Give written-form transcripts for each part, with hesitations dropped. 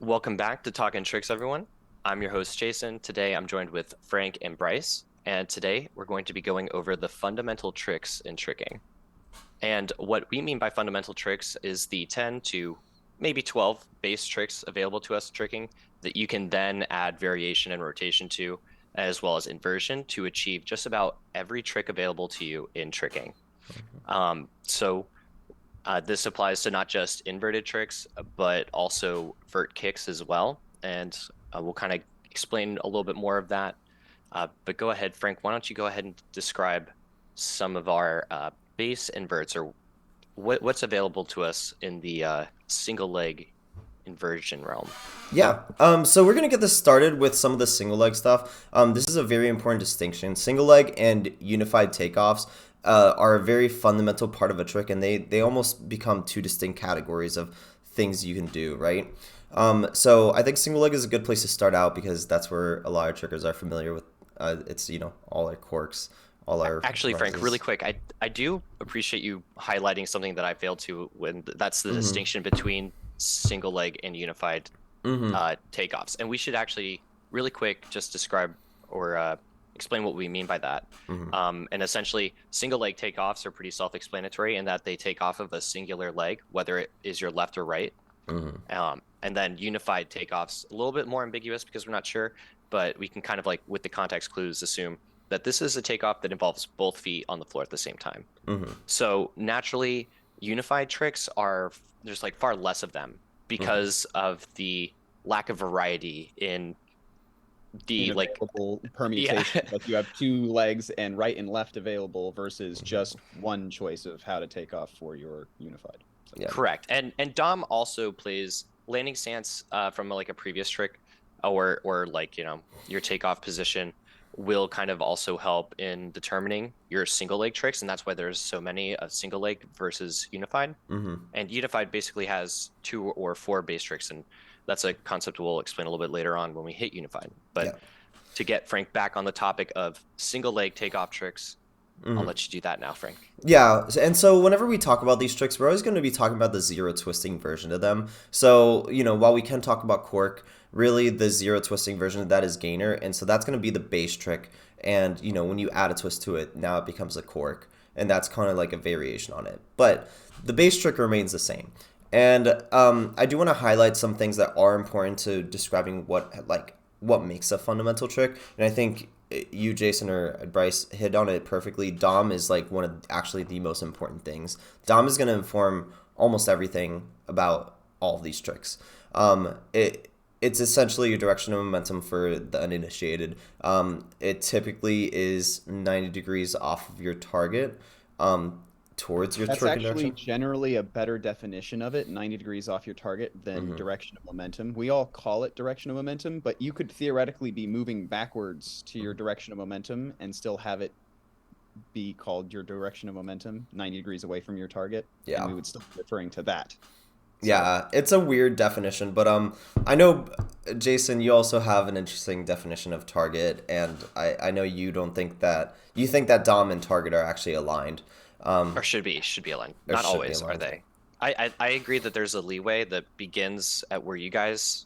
Welcome back to Talking Tricks, everyone. I'm your host, Jason. Today I'm joined with Frank and Bryce, and today we're going to be going over the fundamental tricks in tricking. And what we mean by fundamental tricks is the 10 to maybe 12 base tricks available to us tricking that you can then add variation and rotation to, as well as inversion to achieve just about every trick available to you in tricking. This applies to not just inverted tricks, but also vert kicks as well. And we'll kind of explain a little bit more of that. But go ahead, Frank, why don't you go ahead and describe some of our base inverts or what's available to us in the single leg inversion realm? Yeah. So we're gonna get this started with some of the single leg stuff. This is a very important distinction. Single leg and unified takeoffs are a very fundamental part of a trick, and they almost become two distinct categories of things you can do, right? So I think single leg is a good place to start out because that's where a lot of trickers are familiar with. It's all our quirks, all our Actually, Frank, really rises. quick, I do appreciate you highlighting something that I failed to when that's the Mm-hmm. distinction between single leg and unified Mm-hmm. takeoffs. And we should actually really quick just describe or explain what we mean by that. Mm-hmm. And essentially, single leg takeoffs are pretty self-explanatory in that they take off of a singular leg, whether it is your left or right. Mm-hmm. And then unified takeoffs, a little bit more ambiguous because we're not sure, but we can kind of like with the context clues assume that this is a takeoff that involves both feet on the floor at the same time. Mm-hmm. So naturally, unified tricks are there's like far less of them Mm-hmm. because of the lack of variety in the In like available yeah. permutation. Like you have two legs and right and left available versus Mm-hmm. just one choice of how to take off for your unified. So, Yeah. Correct. And Dom also plays landing stance from like a previous trick or like, your takeoff position will kind of also help in determining your single leg tricks, and that's why there's so many of single leg versus unified. Mm-hmm. And unified basically has 2 or 4 base tricks, and that's a concept we'll explain a little bit later on when we hit unified. But Yeah. to get Frank back on the topic of single leg takeoff tricks, I'll Mm-hmm. let you do that now, Frank. Yeah, and so whenever we talk about these tricks, we're always going to be talking about the zero twisting version of them. So, while we can talk about cork, really the zero twisting version of that is gainer, and so that's going to be the base trick. And, when you add a twist to it, now it becomes a cork, and that's kind of like a variation on it. But the base trick remains the same. And I do want to highlight some things that are important to describing what makes a fundamental trick. And I think you, Jason, or Bryce hit on it perfectly. Dom is like one of actually the most important things. Dom is going to inform almost everything about all of these tricks. It's essentially your direction of momentum for the uninitiated. It typically is 90 degrees off of your target, towards your that's tricking actually direction. generally a better definition of it, 90 degrees off your target, than Mm-hmm. direction of momentum. We all call it direction of momentum, but you could theoretically be moving backwards to your direction of momentum and still have it be called your direction of momentum, 90 degrees away from your target, and Yeah. we would still be referring to that. So Yeah, it's a weird definition, but I know, Jason, you also have an interesting definition of target, and I know you don't think that you think that Dom and target are actually aligned, Or should be aligned. or Not should be always, are aligned. they? I agree that there's a leeway that begins at where you guys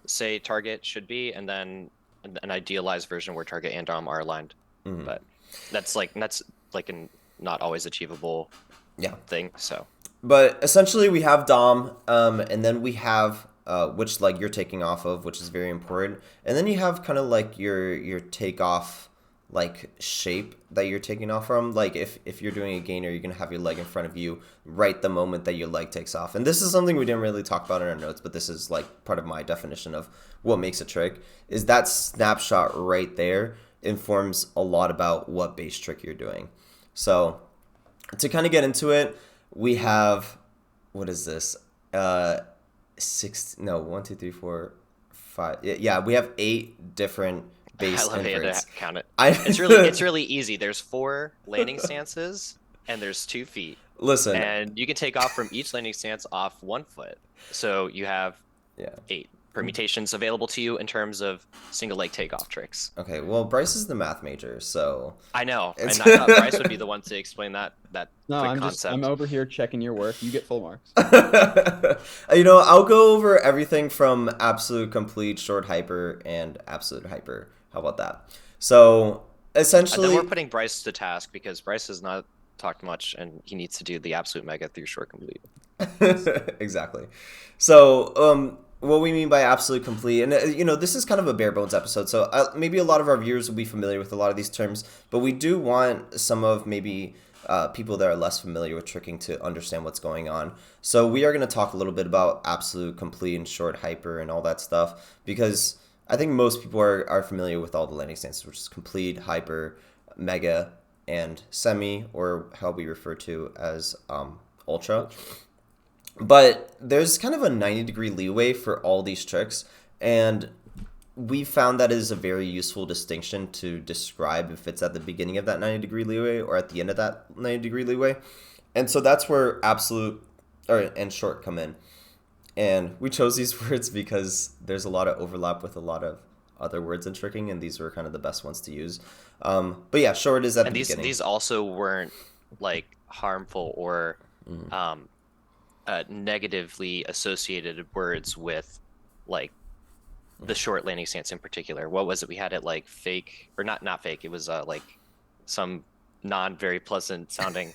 say target should be, and then an idealized version where target and DOM are aligned. Hmm. But that's like a not always achievable Yeah, thing. So but essentially we have Dom, and then we have which leg you're taking off of, which is very important, and then you have kind of like your takeoff like shape that you're taking off from. Like if you're doing a gainer, you're gonna have your leg in front of you right the moment that your leg takes off. And this is something we didn't really talk about in our notes, but this is like part of my definition of what makes a trick. Is that snapshot right there informs a lot about what base trick you're doing. So to kind of get into it, we have what is this? Uh, six? No, one, two, three, four, five. Yeah, we have 8 different I base love how you had to inverts. count it. I It's really easy. There's 4 landing stances and there's 2 feet, listen. and you can take off from each landing stance off 1 foot. So you have Yeah. 8. permutations available to you in terms of single leg takeoff tricks. Okay, well, Bryce is the math major, so I know, it's and I thought Bryce would be the one to explain that No, quick I'm concept. over here checking your work. You get full marks. I'll go over everything from absolute complete, short hyper, and absolute hyper. How about that? So And then essentially, we're putting Bryce to task because Bryce has not talked much, and he needs to do the absolute mega through short complete. exactly. So, what we mean by absolute complete, and this is kind of a bare bones episode, so maybe a lot of our viewers will be familiar with a lot of these terms, but we do want some of maybe people that are less familiar with tricking to understand what's going on. So we are going to talk a little bit about absolute complete and short hyper and all that stuff, because I think most people are familiar with all the landing stances, which is complete, hyper, mega, and semi, or how we refer to as ultra. But there's kind of a 90-degree leeway for all these tricks, and we found that is a very useful distinction to describe if it's at the beginning of that 90-degree leeway or at the end of that 90-degree leeway. And so that's where absolute and short come in. And we chose these words because there's a lot of overlap with a lot of other words in tricking, and these were kind of the best ones to use. But yeah, short is at the beginning. These also weren't like harmful or negatively associated words with like the short landing stance in particular. What was it? We had it like fake, or not fake. It was like some non very pleasant sounding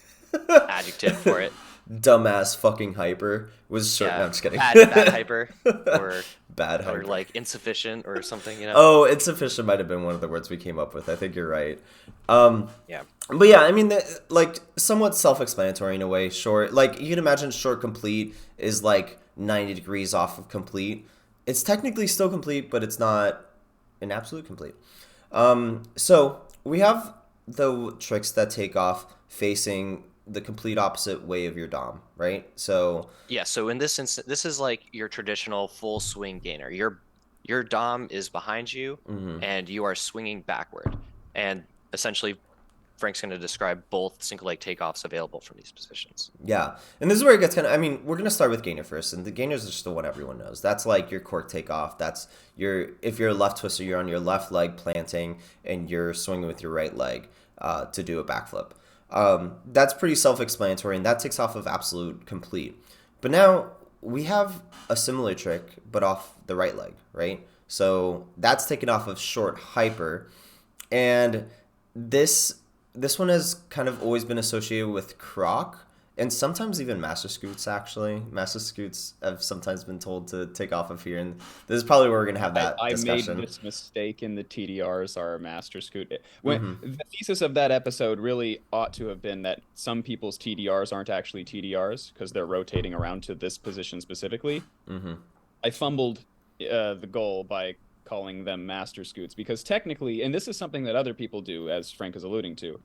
adjective for it. Dumbass fucking hyper was short. Yeah, No, I'm just kidding. bad hyper or bad hyper. or like insufficient or something. Oh, insufficient might have been one of the words we came up with. I think you're right. Yeah. But yeah, I mean, like somewhat self-explanatory in a way. Short, like you can imagine, short complete is like 90 degrees off of complete. It's technically still complete, but it's not an absolute complete. So we have the tricks that take off facing the complete opposite way of your dom, right? So yeah. So in this instance, this is like your traditional full swing gainer. Your dom is behind you, and you are swinging backward. And essentially, Frank's going to describe both single leg takeoffs available from these positions. Yeah, and this is where it gets kind of, I mean, we're going to start with gainer first, and the gainer is just the one everyone knows. That's like your cork takeoff. That's if you're a left twister, you're on your left leg planting, and you're swinging with your right leg to do a backflip. That's pretty self-explanatory, and that takes off of absolute complete. But now we have a similar trick, but off the right leg, right? So that's taken off of short hyper, and this one has kind of always been associated with croc, and sometimes even master scoots, actually. Master scoots have sometimes been told to take off of here, and this is probably where we're going to have that discussion. I made this mistake in the TDRs are master scoot. The thesis of that episode really ought to have been that some people's TDRs aren't actually TDRs because they're rotating around to this position specifically. I fumbled the goal by calling them master scoots because technically, and this is something that other people do, as Frank is alluding to,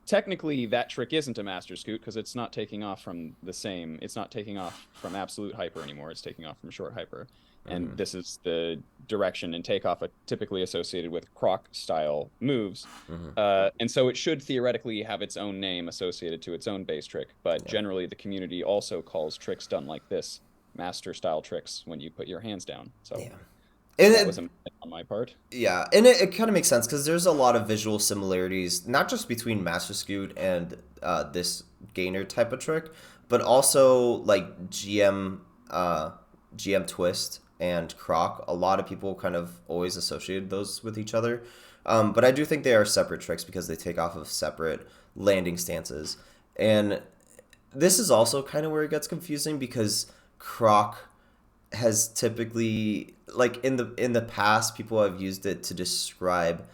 technically that trick isn't a master scoot because it's not taking off from it's not taking off from absolute hyper anymore, it's taking off from short hyper. And this is the direction and takeoff typically associated with croc style moves. And so it should theoretically have its own name associated to its own base trick, but generally the community also calls tricks done like this master style tricks when you put your hands down. So and that was a mistake on my part. Yeah, and it kind of makes sense because there's a lot of visual similarities, not just between master scoot and this gainer type of trick, but also like GM twist and croc. A lot of people kind of always associated those with each other, but I do think they are separate tricks because they take off of separate landing stances. And this is also kind of where it gets confusing because croc has typically, like in the past, people have used it to describe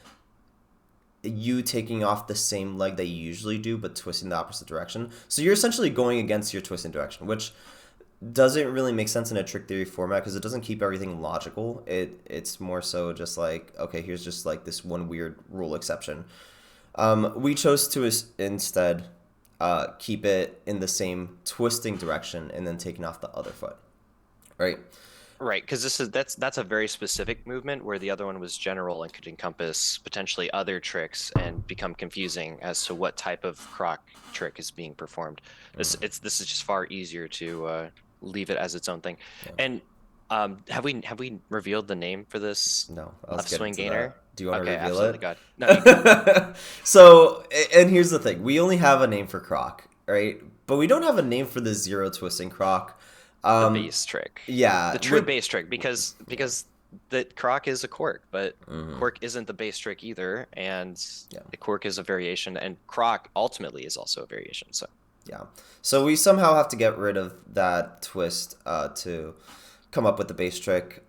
you taking off the same leg that you usually do but twisting the opposite direction. So you're essentially going against your twisting direction, which doesn't really make sense in a trick theory format because it doesn't keep everything logical. It's more so just like, okay, here's just like this one weird rule exception. We chose to instead keep it in the same twisting direction and then taking off the other foot. Right, because that's a very specific movement where the other one was general and could encompass potentially other tricks and become confusing as to what type of croc trick is being performed. This is just far easier to leave it as its own thing. And Have we revealed the name for this No, I was left getting swing to gainer? that. Do you want to Okay, reveal absolutely. it? Go ahead. No, you go. So, and here's the thing: we only have a name for Croc, right? But we don't have a name for the zero twisting Croc. The Um, base trick, yeah, the true base trick, because the Croc is a cork, but mhm, cork isn't the base trick either, and yeah. the cork is a variation, and Croc ultimately is also a variation. So Yeah. So we somehow have to get rid of that twist to come up with the base trick.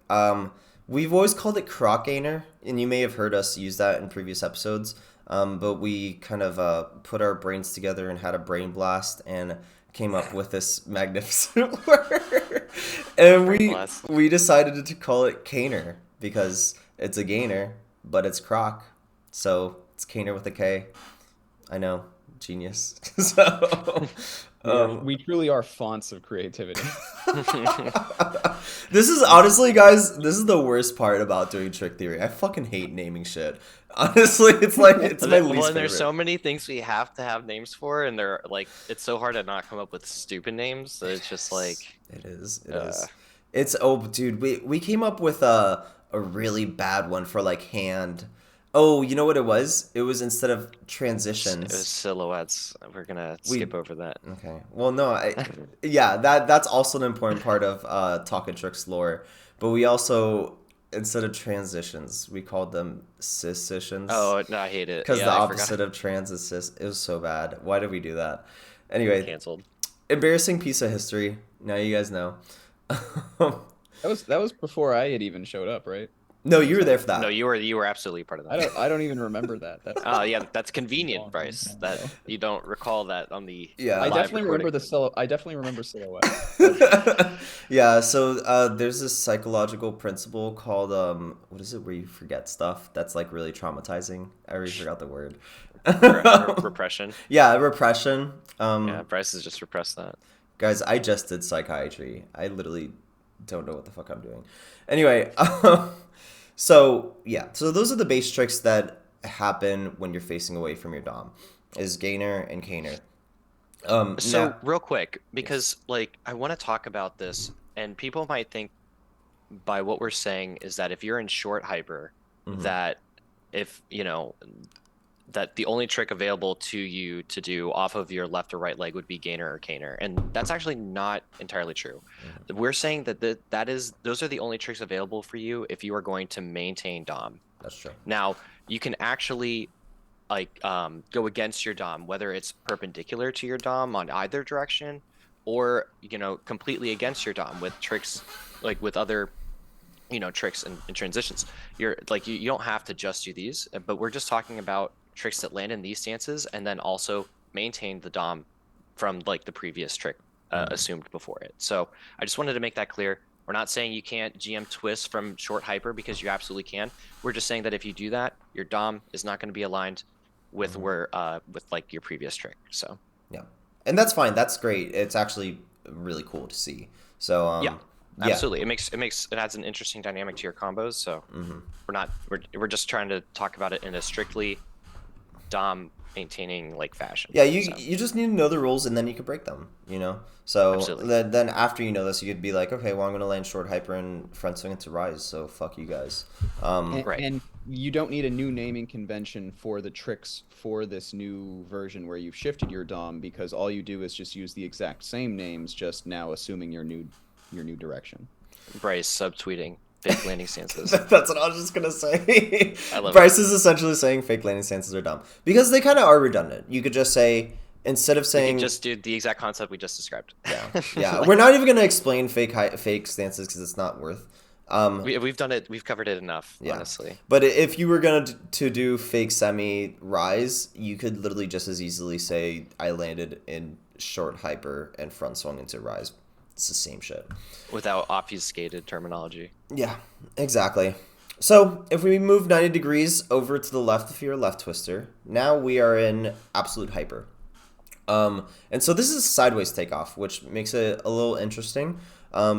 We've always called it Croc Gainer, and you may have heard us use that in previous episodes. But we kind of put our brains together and had a brain blast and came up with this magnificent word. And brain we blast. we decided to call it Caner because it's a gainer, but it's Croc. So it's Caner with a K. I know, genius. So, We truly are fonts of creativity. this is honestly, guys, this is the worst part about doing trick theory. I fucking hate naming shit. Honestly, it's like it's my least And there's so favorite. many things we have to have names for, and they're like, it's so hard to not come up with stupid names. So it's just like, It is. It uh, is. It's oh, dude. We came up with a really bad one for like hand. Oh, you know what it was? It was instead of it was transitions. silhouettes. We're gonna skip We over that. Okay. Well, no, yeah, that's also an important part of Talking Tricks lore. But we also, instead of transitions, we called them cissions Oh no, I hate it. because the Yeah, I forgot. opposite of trans is cis. It was so bad. Why did we do that? Anyway, Canceled. embarrassing piece of history. Now you guys know. That was before I had even showed up, right? No, Or you was were that there for No, that. you were absolutely part of that. I don't even remember that. That's Oh yeah, that's a convenient, long Bryce. time That ago. you don't recall that on the I Yeah. live definitely recording. remember I definitely remember silhouettes. That's Yeah, so there's this psychological principle called what is it where you forget stuff that's like really traumatizing. I already forgot the word. Repression. Yeah, repression. Yeah, Bryce has just repressed that. Guys, I just did psychiatry. I literally don't know what the fuck I'm doing. Anyway, so yeah, so those are the base tricks that happen when you're facing away from your dom, is gainer and caner. So Now, real quick, yes. because like I want to talk about this, and people might think by what we're saying is that if you're in short hyper, Hmm. that if that the only trick available to you to do off of your left or right leg would be gainer or caner, and that's actually not entirely true. Hmm. We're saying that those are the only tricks available for you if you are going to maintain dom. That's true. Now, you can actually like go against your dom, whether it's perpendicular to your dom on either direction, or completely against your dom with tricks like with other tricks and transitions. You're like you don't have to just do these, but we're just talking about tricks that land in these stances and then also maintain the dom from like the previous trick Hmm. assumed before it. So I just wanted to make that clear. We're not saying you can't GM twist from short hyper, because you absolutely can. We're just saying that if you do that, your dom is not going to be aligned with Hmm. with like your previous trick. So Yeah, and that's fine. That's great. It's actually really cool to see. So, yeah, yeah. absolutely. It adds an interesting dynamic to your combos. So Hmm. we're just trying to talk about it in a strictly dom maintaining like fashion. Yeah, you So you just need to know the rules and then you can break them, you know? So absolutely. then after you know this, you could be like, okay, well, I'm going to land short hyper and front swing into rise, so fuck you guys. Right. and you don't need a new naming convention for the tricks for this new version where you've shifted your DOM, because all you do is just use the exact same names, just now assuming your new direction. Bryce subtweeting fake landing stances. That's what I was just going to say. I love it. Bryce is essentially saying fake landing stances are dumb because they kind of are redundant. You could just say, instead of We could saying, just do the exact concept we just described. yeah, yeah, we're Like, not even going to explain fake stances because it's not worth. we've done it. We've covered it enough, Yeah. honestly. But if you were going to do fake semi rise, you could literally just as easily say I landed in short hyper and front swung into rise. It's the same shit. Without obfuscated terminology. Yeah, exactly. So if we move 90 degrees over to the left of your left twister, now we are in absolute hyper. And so this is sideways takeoff, which makes it a little interesting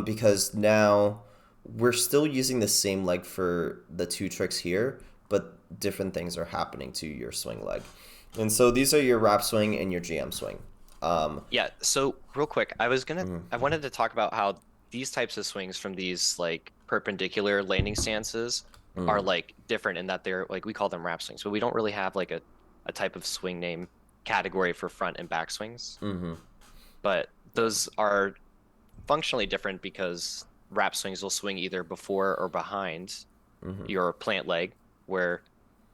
because now we're still using the same leg for the two tricks here, but different things are happening to your swing leg. And so these are your wrap swing and your GM swing. Yeah. So real quick, Mhm. I wanted to talk about how these types of swings from these like perpendicular landing stances are Mm. like different in that they're like we call them wrap swings, but we don't really have like a type of swing name category for front and back swings. Mm-hmm. But those are functionally different because wrap swings will swing either before or behind Mm-hmm. your plant leg, where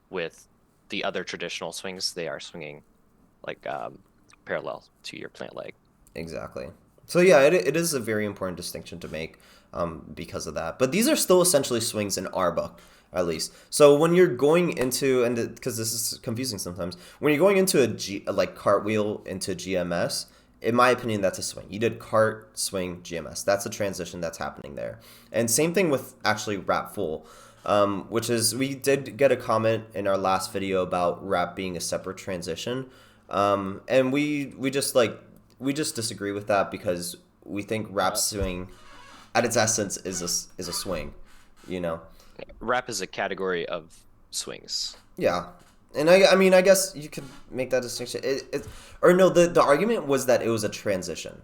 with the other traditional swings, they are swinging like parallel to your plant leg. Exactly. So yeah, it is a very important distinction to make because of that. But these are still essentially swings in our book, at least. So when you're going into, and because this is confusing sometimes, when you're going into like cartwheel into GMS, in my opinion, that's a swing. You did cart, swing, GMS. That's a transition that's happening there. And same thing with actually wrap full, which is we did get a comment in our last video about wrap being a separate transition. And we just like we just disagree with that because we think wrap swing at its essence is a swing, you know. Wrap is a category of swings. Yeah. And I mean I guess you could make that distinction. Or no, the argument was that it was a transition.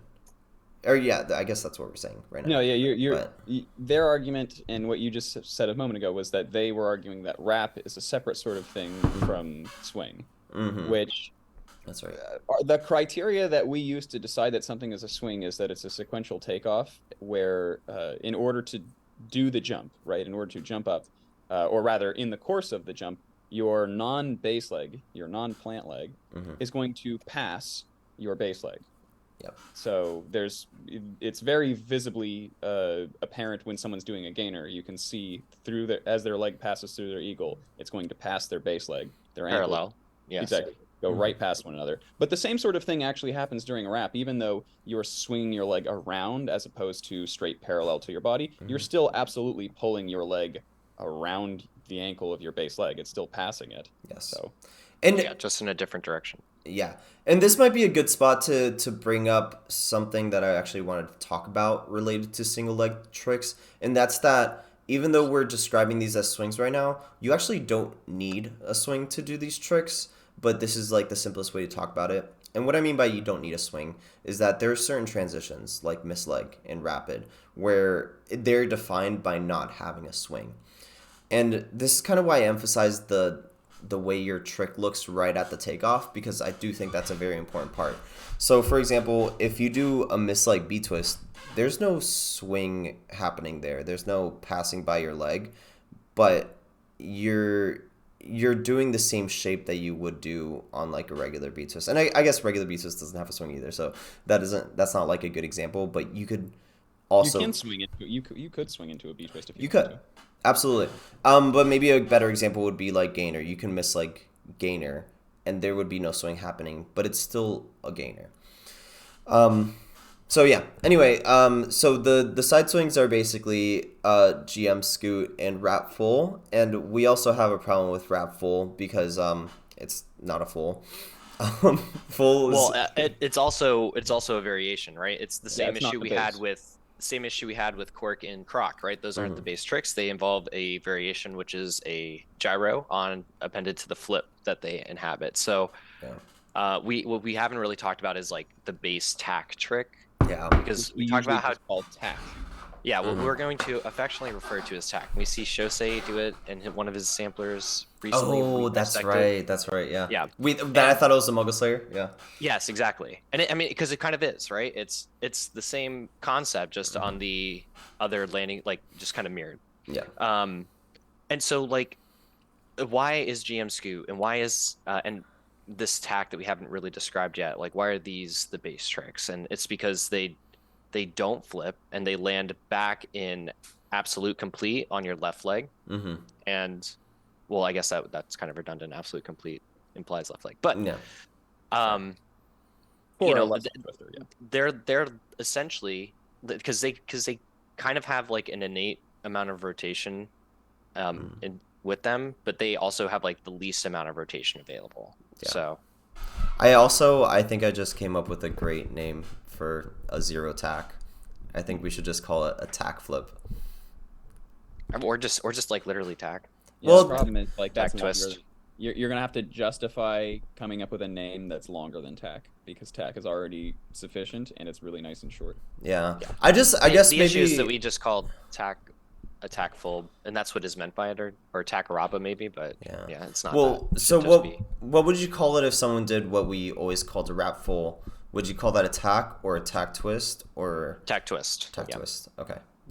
Or yeah, I guess that's what we're saying right now. No, yeah, But their argument and what you just said a moment ago was that they were arguing that wrap is a separate sort of thing from swing, which that's right. the criteria that we use to decide that something is a swing is that it's a sequential takeoff, where in order to do the jump, right, in order to jump up, or rather in the course of the jump, your non-base leg, your non-plant leg, is going to pass your base leg. Yep. So it's very visibly apparent when someone's doing a gainer. You can see through as their leg passes through their eagle, it's going to pass their base leg, their ankle. Parallel. Yes. Exactly. Go right past one another. But the same sort of thing actually happens during a wrap. Even though you're swinging your leg around as opposed to straight parallel to your body, you're still absolutely pulling your leg around the ankle of your base leg. It's still passing it. Yes. So, and yeah, just in a different direction. Yeah. And this might be a good spot to bring up something that I actually wanted to talk about related to single leg tricks. And that's that even though we're describing these as swings right now, you actually don't need a swing to do these tricks, but this is like the simplest way to talk about it. And what I mean by you don't need a swing is that there are certain transitions like misleg and rapid where they're defined by not having a swing. And this is kind of why I emphasize the way your trick looks right at the takeoff, because I do think that's a very important part. So for example, if you do a misleg B twist, there's no swing happening there. There's no passing by your leg, but you're doing the same shape that you would do on like a regular B twist. And I guess regular B twist doesn't have a swing either, so that's not like a good example, but you could also you can swing into you could swing into a B twist if you could. want to. Absolutely. But maybe a better example would be like gainer. You can miss like gainer and there would be no swing happening, but it's still a gainer. So yeah. Anyway, so the side swings are basically GM scoot and wrap full, and we also have a problem with wrap full because it's not a full. Full. Well, it's also a variation, right? It's the same it's not issue the we had base. with same issue we had with Cork and Croc, right? Those aren't the base tricks. They involve a variation, which is a gyro appended to the flip that they inhabit. So what we haven't really talked about is like the base tack trick. Yeah. Because we talked about how it's called tack. yeah, what we're going to affectionately refer to as tack. We see Shosei do it in one of his samplers recently. Oh, that's right. That's right. Yeah. Yeah. I thought it was a Muggle Slayer. Yeah. Yes, exactly. And I mean, because it kind of is, right? It's the same concept, just on the other landing, like just kind of mirrored. Yeah. And so like, why is GM scoot and why is and this tack that we haven't really described yet? Like, why are these the base tricks? And it's because they don't flip and they land back in absolute complete on your left leg. And well, I guess that's kind of redundant. Absolute complete implies left leg, but Yeah. you know, twister, yeah. they're essentially because they kind of have like an innate amount of rotation with them, but they also have like the least amount of rotation available. Yeah. So I think I just came up with a great name for a zero tack. I think we should just call it a tack flip. or just like literally tack. Yeah, Well, the problem is like tack that's not twist. really, You're gonna have to justify coming up with a name that's longer than tack, because tack is already sufficient and it's really nice and short. Yeah. Yeah. I guess The issue is that maybe. we just called attack full, and that's what is meant by it, or attack Araba maybe, but Yeah. yeah, it's not that. Well, It so should just be what would you call it if someone did what we always called a wrap full? Would you call that attack or attack twist or attack twist. tack Yeah. twist?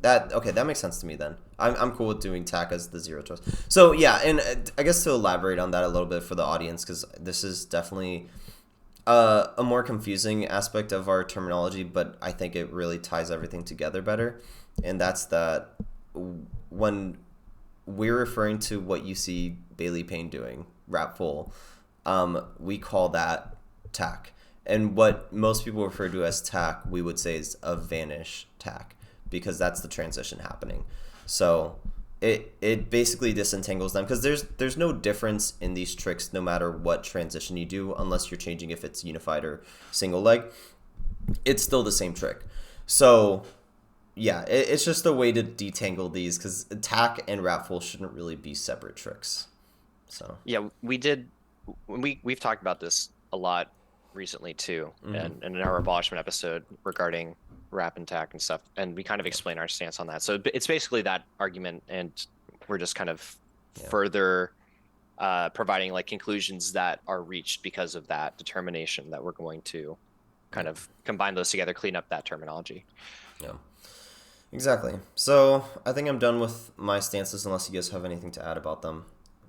That makes sense to me then. I'm cool with doing tack as the zero twist. So yeah, and I guess to elaborate on that a little bit for the audience, because this is definitely a more confusing aspect of our terminology, but I think it really ties everything together better. And that's that when we're referring to what you see Bailey Payne doing, wrap full, we call that tack. And what most people refer to as tack, we would say is a vanish tack, because that's the transition happening. So it basically disentangles them, because there's no difference in these tricks no matter what transition you do, unless you're changing if it's unified or single leg. It's still the same trick. So yeah, it's just a way to detangle these, because attack and wrap full shouldn't really be separate tricks. So Yeah, we've talked about this a lot recently too, and in our abolishment episode regarding wrap and tack and stuff, and we kind of explain our stance on that. So it's basically that argument, and we're just kind of further providing like conclusions that are reached because of that determination that we're going to kind of combine those together, clean up that terminology. yeah. Exactly. So I think I'm done with my stances, unless you guys have anything to add about them.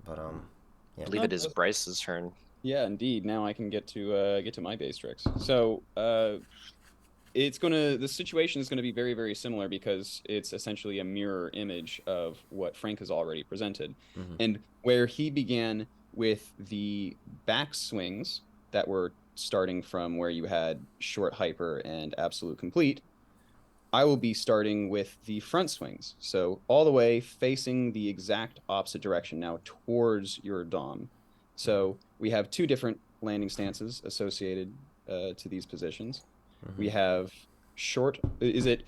But I believe it is Bryce's turn. Yeah, indeed. Now I can get to my base tricks. So the situation is gonna be very, very similar, because it's essentially a mirror image of what Frank has already presented. And where he began with the back swings that were starting from where you had short hyper and absolute complete, I will be starting with the front swings. So all the way facing the exact opposite direction now towards your Dom. So we have two different landing stances associated to these positions. We have short. Is it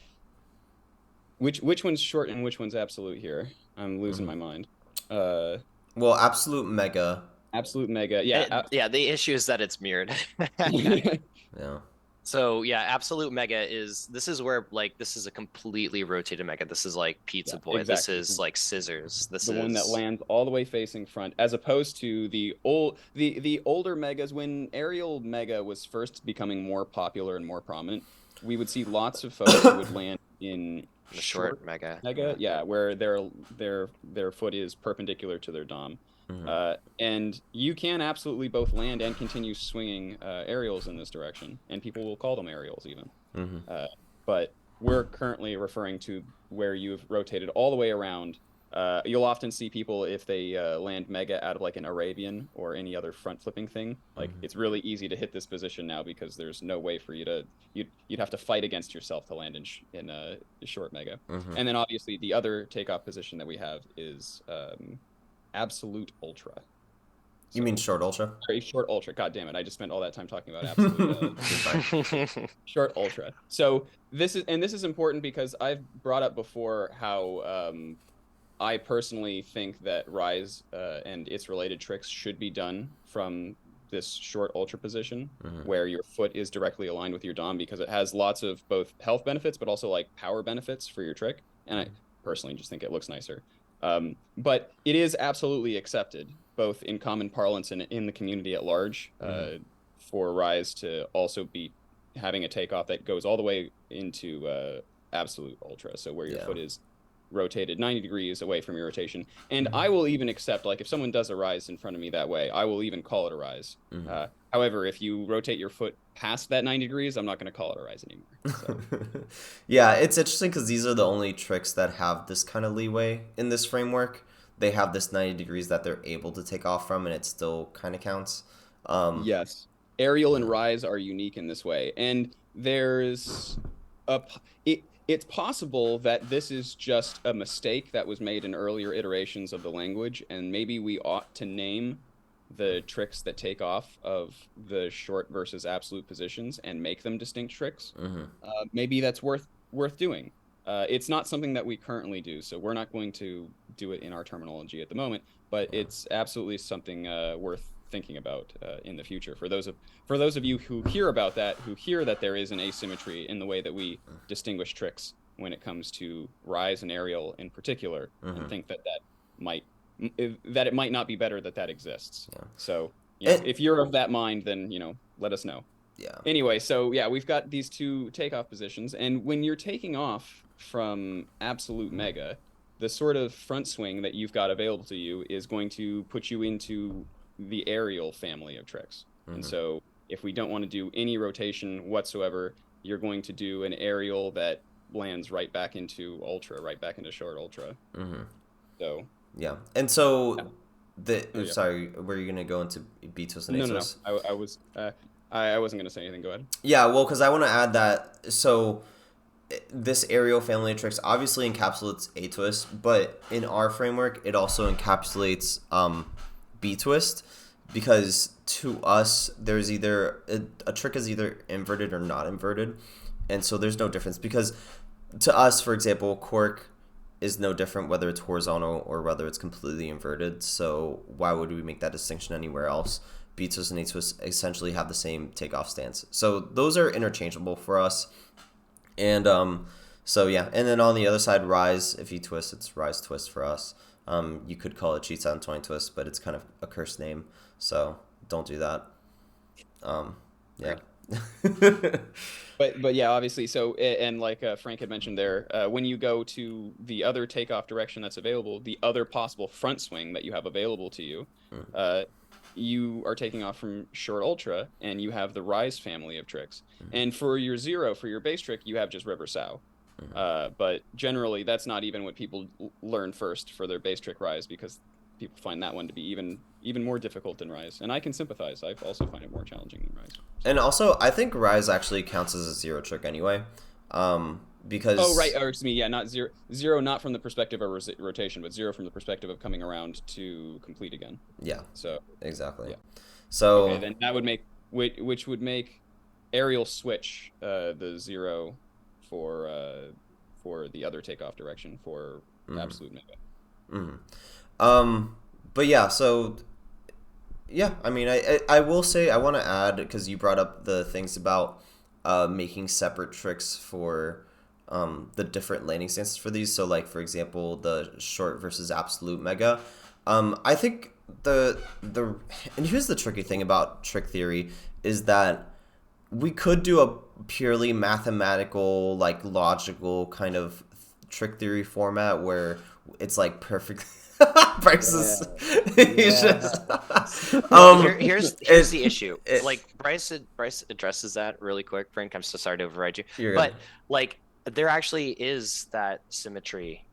which one's short and which one's absolute here? I'm losing my mind. well, absolute mega. Absolute mega. Yeah. Yeah, the issue is that it's mirrored. Yeah. So yeah, absolute mega this is where like this is a completely rotated mega. This is like Pizza Boy. Exactly. This is like Scissors. This the is one that lands all the way facing front, as opposed to the older megas. When aerial mega was first becoming more popular and more prominent, we would see lots of folks who would land in the short mega. Yeah, where their foot is perpendicular to their dom. And you can absolutely both land and continue swinging aerials in this direction, and people will call them aerials even. But we're currently referring to where you've rotated all the way around. You'll often see people, if they land mega out of like an Arabian or any other front flipping thing, like it's really easy to hit this position now, because there's no way for you to you'd have to fight against yourself to land in a short mega. And then obviously the other takeoff position that we have is absolute ultra. You mean short ultra? Sorry, short ultra. God damn it! I just spent all that time talking about absolute short ultra. So this is important, because I've brought up before how I personally think that Rise and its related tricks should be done from this short ultra position, where your foot is directly aligned with your dom, because it has lots of both health benefits but also like power benefits for your trick. And I personally just think it looks nicer. But it is absolutely accepted, both in common parlance and in the community at large, for Rise to also be having a takeoff that goes all the way into absolute ultra. So where your foot is rotated 90 degrees away from your rotation. And I will even accept, like, if someone does a Rise in front of me that way, I will even call it a Rise. However, if you rotate your foot past that 90 degrees, I'm not going to call it a Rise anymore. So. Yeah, it's interesting, because these are the only tricks that have this kind of leeway in this framework. They have this 90 degrees that they're able to take off from, and it still kind of counts. Yes. Aerial and Rise are unique in this way. And there's it's possible that this is just a mistake that was made in earlier iterations of the language, and maybe we ought to name the tricks that take off of the short versus absolute positions and make them distinct tricks. Maybe that's worth doing. It's not something that we currently do, so we're not going to do it in our terminology at the moment, but it's absolutely something worth thinking about in the future. For those of you who hear about that, who hear that there is an asymmetry in the way that we distinguish tricks when it comes to rise and aerial in particular, and think that it might not be better that exists. Yeah. So if you're of that mind, then let us know. Yeah. Anyway, so yeah, we've got these two takeoff positions, and when you're taking off from absolute mega, the sort of front swing that you've got available to you is going to put you into the aerial family of tricks. And so if we don't want to do any rotation whatsoever, you're going to do an aerial that lands right back into ultra, right back into short ultra. So yeah, and so sorry, were you gonna go into B twist and A twist? No. I wasn't gonna say anything. Go ahead. Yeah, well, because I want to add that so this aerial family of tricks obviously encapsulates A twist, but in our framework, it also encapsulates B twist, because to us, there's either a trick is either inverted or not inverted, and so there's no difference, because to us, for example, cork is no different whether it's horizontal or whether it's completely inverted. So why would we make that distinction anywhere else? B twist and A twist essentially have the same takeoff stance, so those are interchangeable for us. And so yeah, and then on the other side, rise, if you twist, it's rise twist for us. You could call it cheat 720 twist, but it's kind of a cursed name, so don't do that. Yeah. But yeah, obviously. So, and like Frank had mentioned there, when you go to the other takeoff direction that's available, the other possible front swing that you have available to you, you are taking off from short ultra, and you have the rise family of tricks. And for your zero, for your base trick, you have just river sow. But generally, that's not even what people learn first for their base trick rise, because people find that one to be even more difficult than rise. And I can sympathize. I also find it more challenging than rise. And also, I think rise actually counts as a zero trick anyway, because or excuse me, not zero not from the perspective of rotation, but zero from the perspective of coming around to complete again. Yeah. So exactly. Yeah. So okay, then that would make which would make aerial switch the zero for the other takeoff direction for absolute mega. But yeah, so yeah, I mean, I will say, I want to add, because you brought up the things about making separate tricks for the different landing stances for these. So like, for example, the short versus absolute mega. I think and here's the tricky thing about trick theory, is that we could do a purely mathematical, like logical kind of trick theory format where it's like perfect. Bryce is he's just here's the issue. Like Bryce addresses that really quick. Frank, I'm so sorry to override you, but like there actually is that symmetry,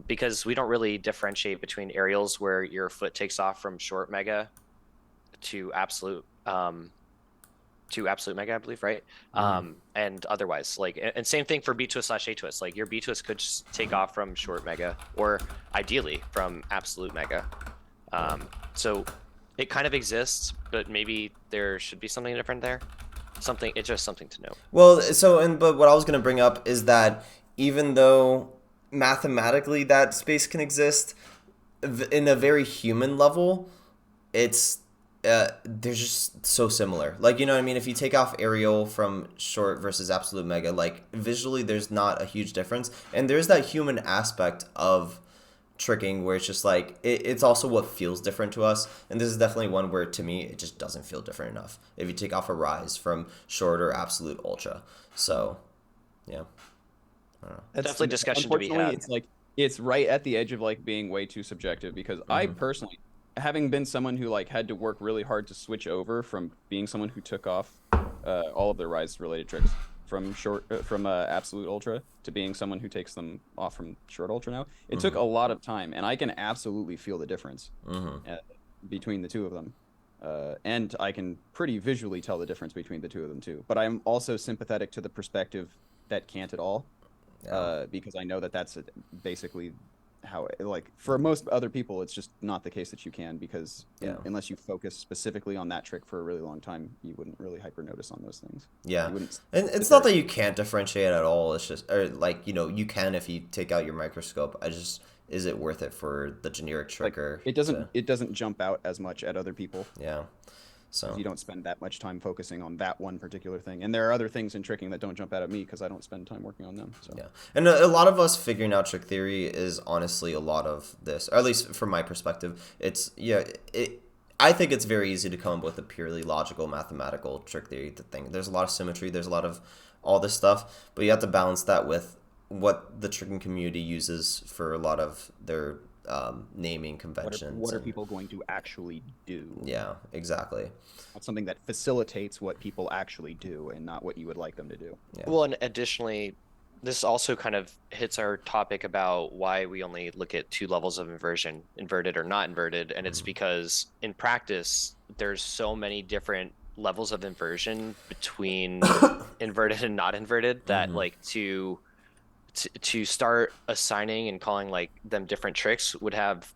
because we don't really differentiate between aerials where your foot takes off from short mega to absolute mega, I believe, right? And otherwise, like, and same thing for B twist / A twist. Like your B twist could just take off from short mega, or ideally from absolute mega. So it kind of exists, but maybe there should be something different there. It's just something to know. Well, but what I was going to bring up is that even though mathematically that space can exist, in a very human level, they're just so similar. Like, you know what I mean? If you take off aerial from short versus absolute mega, like visually there's not a huge difference. And there's that human aspect of tricking where it's just like, it's also what feels different to us. And this is definitely one where, to me, it just doesn't feel different enough if you take off a rise from short or absolute ultra. So, yeah. I don't know. That's definitely discussion to be had. It's like, it's right at the edge of like being way too subjective, because I personally, having been someone who like had to work really hard to switch over from being someone who took off all of their rise related tricks from absolute ultra to being someone who takes them off from short ultra now, it took a lot of time, and I can absolutely feel the difference between the two of them, and I can pretty visually tell the difference between the two of them too. But I'm also sympathetic to the perspective that can't at all, because I know that that's basically how like for most other people it's just not the case that you can, because Yeah. unless you focus specifically on that trick for a really long time, you wouldn't really hyper notice on those things. Yeah. You wouldn't And sit it's not there- that you can't differentiate at all. It's just, or like, you can if you take out your microscope. Is it worth it for the generic like trigger? it doesn't jump out as much at other people. Yeah. Because So, you don't spend that much time focusing on that one particular thing. And there are other things in tricking that don't jump out at me because I don't spend time working on them. So yeah. And a lot of us figuring out trick theory is honestly a lot of this, or at least from my perspective. I think it's very easy to come up with a purely logical, mathematical trick theory thing. There's a lot of symmetry, there's a lot of all this stuff, but you have to balance that with what the tricking community uses for a lot of their naming conventions. what are people going to actually do? Yeah, exactly. That's something that facilitates what people actually do and not what you would like them to do. Yeah. Well, and additionally, this also kind of hits our topic about why we only look at two levels of inversion, inverted or not inverted. And it's because in practice, there's so many different levels of inversion between inverted and not inverted that like to start assigning and calling like them different tricks would have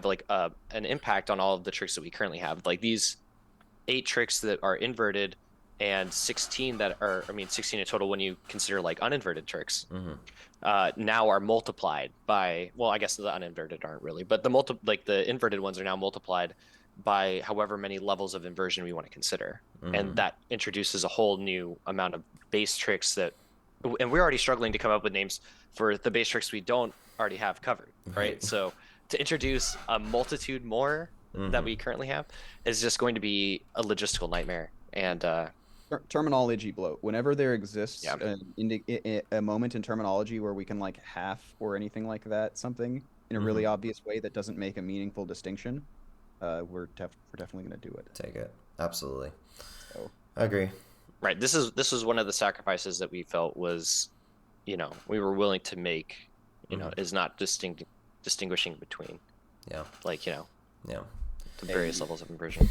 like an impact on all of the tricks that we currently have. Like these 8 tricks that are inverted and 16 that are, I mean, 16 in total when you consider like uninverted tricks, now are multiplied by, well, I guess the uninverted aren't really, but the inverted ones are now multiplied by however many levels of inversion we want to consider. And that introduces a whole new amount of base tricks and we're already struggling to come up with names for the base tricks we don't already have covered, right? So to introduce a multitude more that we currently have is just going to be a logistical nightmare. And terminology bloat. Whenever there exists a moment in terminology where we can like half or anything like that, something in a really obvious way that doesn't make a meaningful distinction, we're definitely going to do it. Take it. Absolutely. So, I agree. right, this is one of the sacrifices that we felt was, we were willing to make, is not distinguishing between, Yeah. like, Yeah. the various levels of inversion.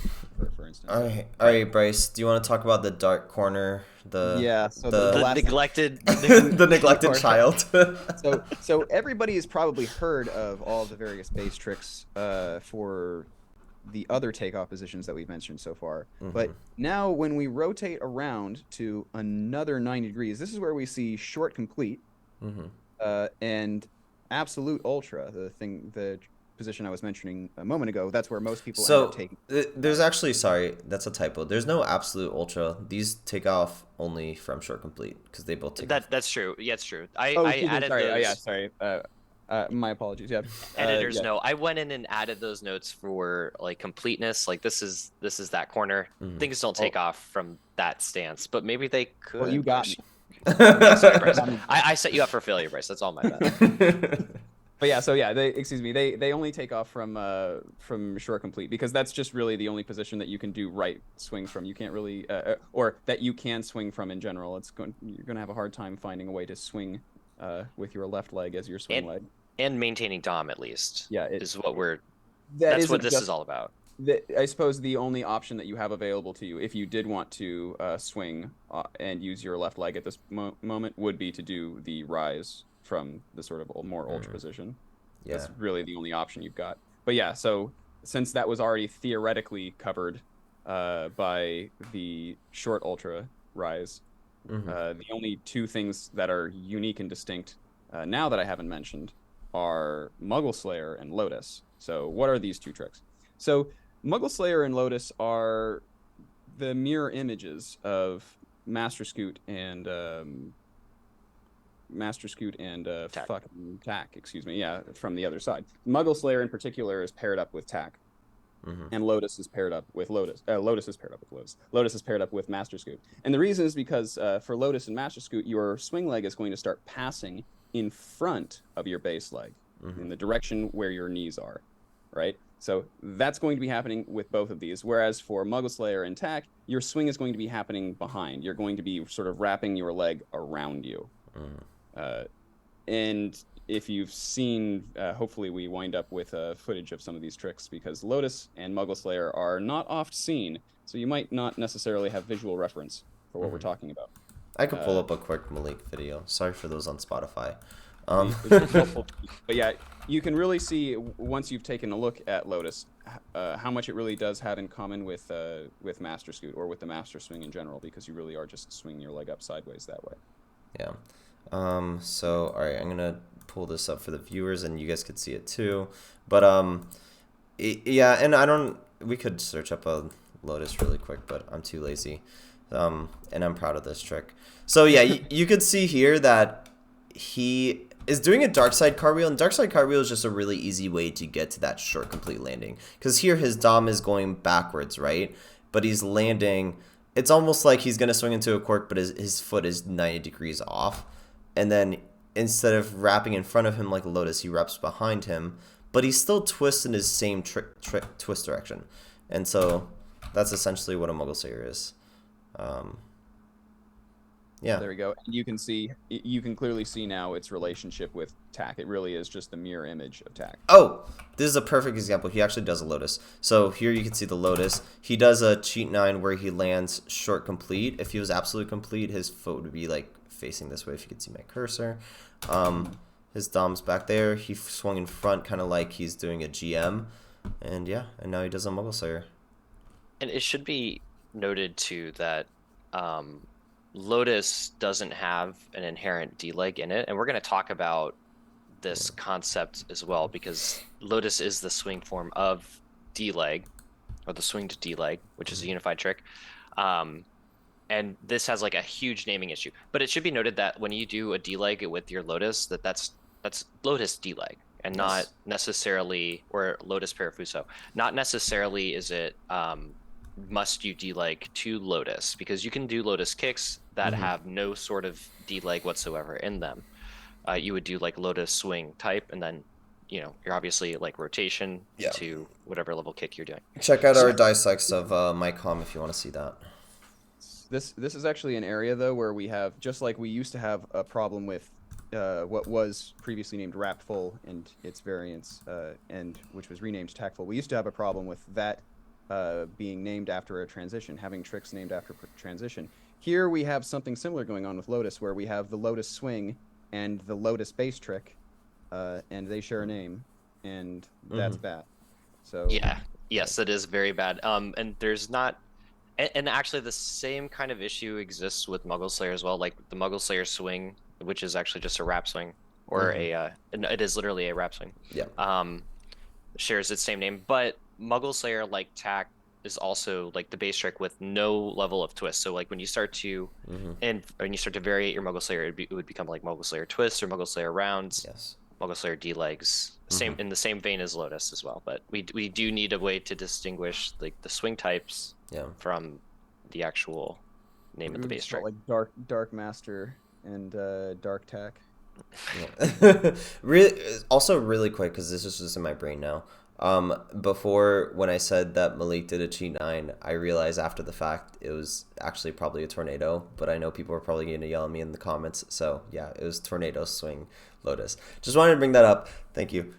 for instance. All right, Bryce. Do you want to talk about the dark corner? Yeah. So the the The last neglected, the neglected child. so everybody has probably heard of all the various base tricks for the other takeoff positions that we've mentioned so far. But now when we rotate around to another 90 degrees, this is where we see short complete and absolute ultra, the position I was mentioning a moment ago. That's where most people end up taking. There's actually, sorry, that's a typo. There's no absolute ultra. These take off only from short complete because they both take off. that's true. Yeah, it's true. I added sorry. those. Yeah, sorry. My apologies. Yeah. Editors know. I went in and added those notes for like completeness. Like this is that corner. Things don't take off from that stance, but maybe they could. Well, you got me. Yeah, sorry, Bryce. I set you up for failure, Bryce. That's all my bad. But yeah, so yeah, they only take off from short complete because that's just really the only position that you can do right swings from. You can't really, or that you can swing from in general. You're gonna have a hard time finding a way to swing with your left leg as your swing leg. And maintaining dom at least. Yeah, is what that's what this is all about. I suppose the only option that you have available to you, if you did want to swing and use your left leg at this moment, would be to do the rise from the sort of more ultra position. Yeah. That's really the only option you've got. But yeah, so since that was already theoretically covered by the short ultra rise, the only two things that are unique and distinct now that I haven't mentioned are Muggle Slayer and Lotus. So what are these two tricks? So Muggle Slayer and Lotus are the mirror images of Master Scoot and Tack, excuse me, yeah, from the other side. Muggle Slayer in particular is paired up with Tack, and Lotus is paired up with Lotus. Lotus is paired up with Lotus. Lotus is paired up with Master Scoot. And the reason is because for Lotus and Master Scoot, your swing leg is going to start passing in front of your base leg, in the direction where your knees are, right? So that's going to be happening with both of these. Whereas for Muggle Slayer and Tack, your swing is going to be happening behind. You're going to be sort of wrapping your leg around you. And if you've seen, hopefully we wind up with footage of some of these tricks because Lotus and Muggle Slayer are not oft seen, so you might not necessarily have visual reference for what we're talking about. I could pull up a quick Malik video. Sorry for those on Spotify. But yeah, you can really see once you've taken a look at Lotus how much it really does have in common with Master Scoot or with the Master Swing in general, because you really are just swinging your leg up sideways that way. Yeah. So, all right, I'm going to pull this up for the viewers, and you guys could see it too. But, yeah, and we could search up a Lotus really quick, but I'm too lazy. And I'm proud of this trick. So, yeah, you could see here that he is doing a dark side cartwheel, and dark side cartwheel is just a really easy way to get to that short complete landing. Because here his dom is going backwards, right? But he's landing. It's almost like he's going to swing into a cork, but his foot is 90 degrees off. And then instead of wrapping in front of him like Lotus, he wraps behind him. But he still twists in his same twist direction. And so that's essentially what a Muggle Sayer is. Yeah. There we go. You can clearly see now its relationship with tack. It really is just the mirror image of tack. Oh, this is a perfect example. He actually does a Lotus. So here you can see the Lotus. He does a cheat 9 where he lands short complete. If he was absolute complete, his foot would be like facing this way, if you could see my cursor. His dom's back there. He swung in front kind of like he's doing a GM. And yeah, and now he does a Muggle Slayer. And it should be noted too that Lotus doesn't have an inherent D-leg in it, and we're going to talk about this concept as well, because Lotus is the swing form of D-leg, or the swing to D-leg, which is a unified trick. And this has like a huge naming issue. But it should be noted that when you do a D-leg with your Lotus, that's Lotus D-leg, and not necessarily, or Lotus Parafuso. Not necessarily is it must you D-leg to Lotus, because you can do Lotus kicks that have no sort of D-leg whatsoever in them. You would do like Lotus swing type, and then you're obviously like rotation to whatever level kick you're doing. Check out our dissects of my com if you want to see that. This is actually an area though where we have, just like we used to have a problem with what was previously named Raptful and its variants, and which was renamed Tactful. We used to have a problem with that being named after a transition, having tricks named after transition. Here we have something similar going on with Lotus, where we have the Lotus swing and the Lotus base trick, and they share a name, and that's bad. So yes, it is very bad. And there's not, and actually the same kind of issue exists with Muggle Slayer as well. Like the Muggle Slayer swing, which is actually just a wrap swing, or it is literally a wrap swing. Yeah. Shares its same name, but Muggle Slayer, like tack, is also like the base trick with no level of twist. So like when you start to and when you start to variate your Muggle Slayer, it would become like Muggle Slayer twist or Muggle Slayer rounds. Yes. Muggle Slayer D-legs, same in the same vein as Lotus as well. But we do need a way to distinguish like the swing types from the actual name of the base trick. Like Dark Master and Dark Tack. Also really quick, because this is just in my brain now. Before, when I said that Malik did a cheat 9, I realized after the fact it was actually probably a tornado, but I know people are probably going to yell at me in the comments. So yeah, it was tornado swing Lotus. Just wanted to bring that up. Thank you.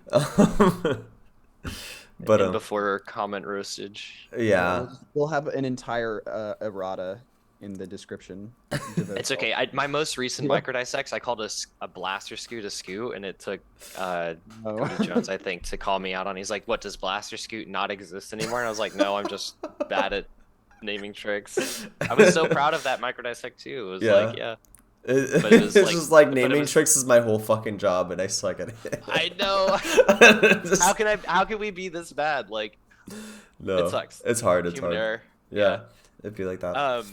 But and before comment roastage. Yeah. We'll have an entire errata in the description. It's okay. My most recent micro dissects, I called a blaster scoot a scoot, and it took Cody Jones, I think, to call me out on. He's like, "What, does blaster scoot not exist anymore?" And I was like, "No, I'm just bad at naming tricks." I was so proud of that micro dissect too. It was like, but it was it's like, just like naming tricks is my whole fucking job, and I suck at it. I know. How can we be this bad? Like, no, it sucks. It's hard. It's Human hard. error. Yeah, it'd be like that.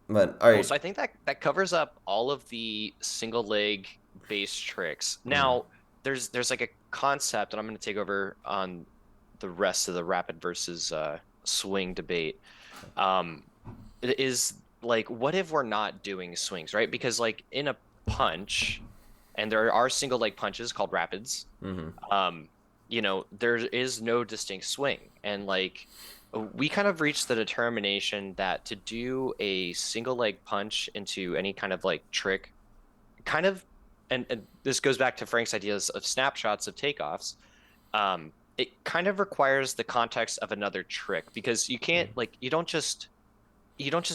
But all right. So I think that covers up all of the single leg base tricks. Now there's like a concept, and I'm going to take over on the rest of the rapid versus swing debate. It is like, what if we're not doing swings, right? Because like in a punch, and there are single leg punches called rapids. There is no distinct swing, and like we kind of reached the determination that to do a single leg punch into any kind of like trick, kind of, and this goes back to Frank's ideas of snapshots of takeoffs. It kind of requires the context of another trick, because you can't you don't just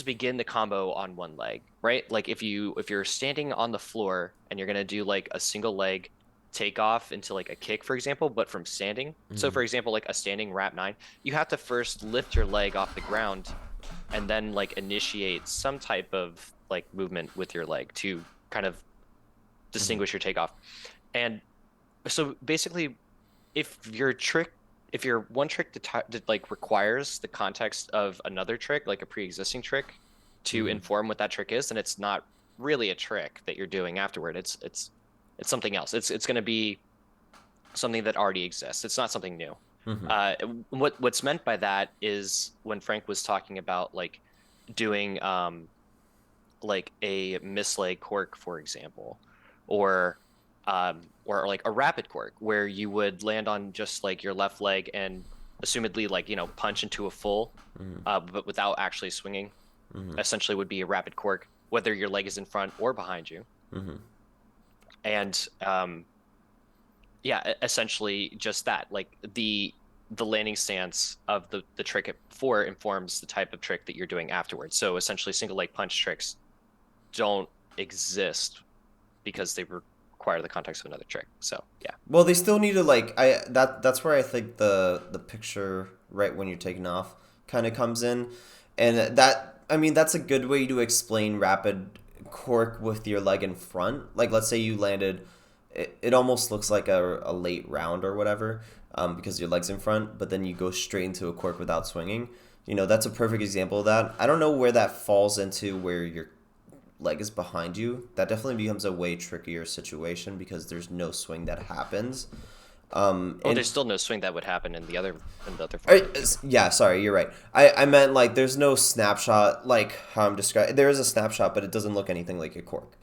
begin the combo on one leg, right? Like if you're standing on the floor and you're gonna do like a single leg takeoff into like a kick, for example, but from standing. So for example, like a standing wrap 9, you have to first lift your leg off the ground and then like initiate some type of like movement with your leg to kind of distinguish your takeoff. And so basically, if your one trick like requires the context of another trick, like a pre-existing trick, to inform what that trick is, then it's not really a trick that you're doing afterward. It's something else. It's going to be something that already exists. It's not something new. What's meant by that is when Frank was talking about like doing like a misleg cork, for example, or or like a rapid cork where you would land on just like your left leg and assumedly like punch into a full, but without actually swinging. Essentially, would be a rapid cork, whether your leg is in front or behind you. And yeah, essentially just that. Like the landing stance of the trick before informs the type of trick that you're doing afterwards. So essentially, single leg punch tricks don't exist because they require the context of another trick. So yeah. Well, they still need to like that's where I think the picture right when you're taking off kind of comes in, and that I mean that's a good way to explain rapid cork with your leg in front. Like let's say you landed, it almost looks like a late round or whatever, because your leg's in front, but then you go straight into a cork without swinging. That's a perfect example of that. I don't know where that falls into where your leg is behind you. That definitely becomes a way trickier situation because there's no swing that happens. There's still no swing that would happen in the other form. Yeah, sorry, you're right. I meant like there's no snapshot like how I'm describing. There is a snapshot, but it doesn't look anything like a cork.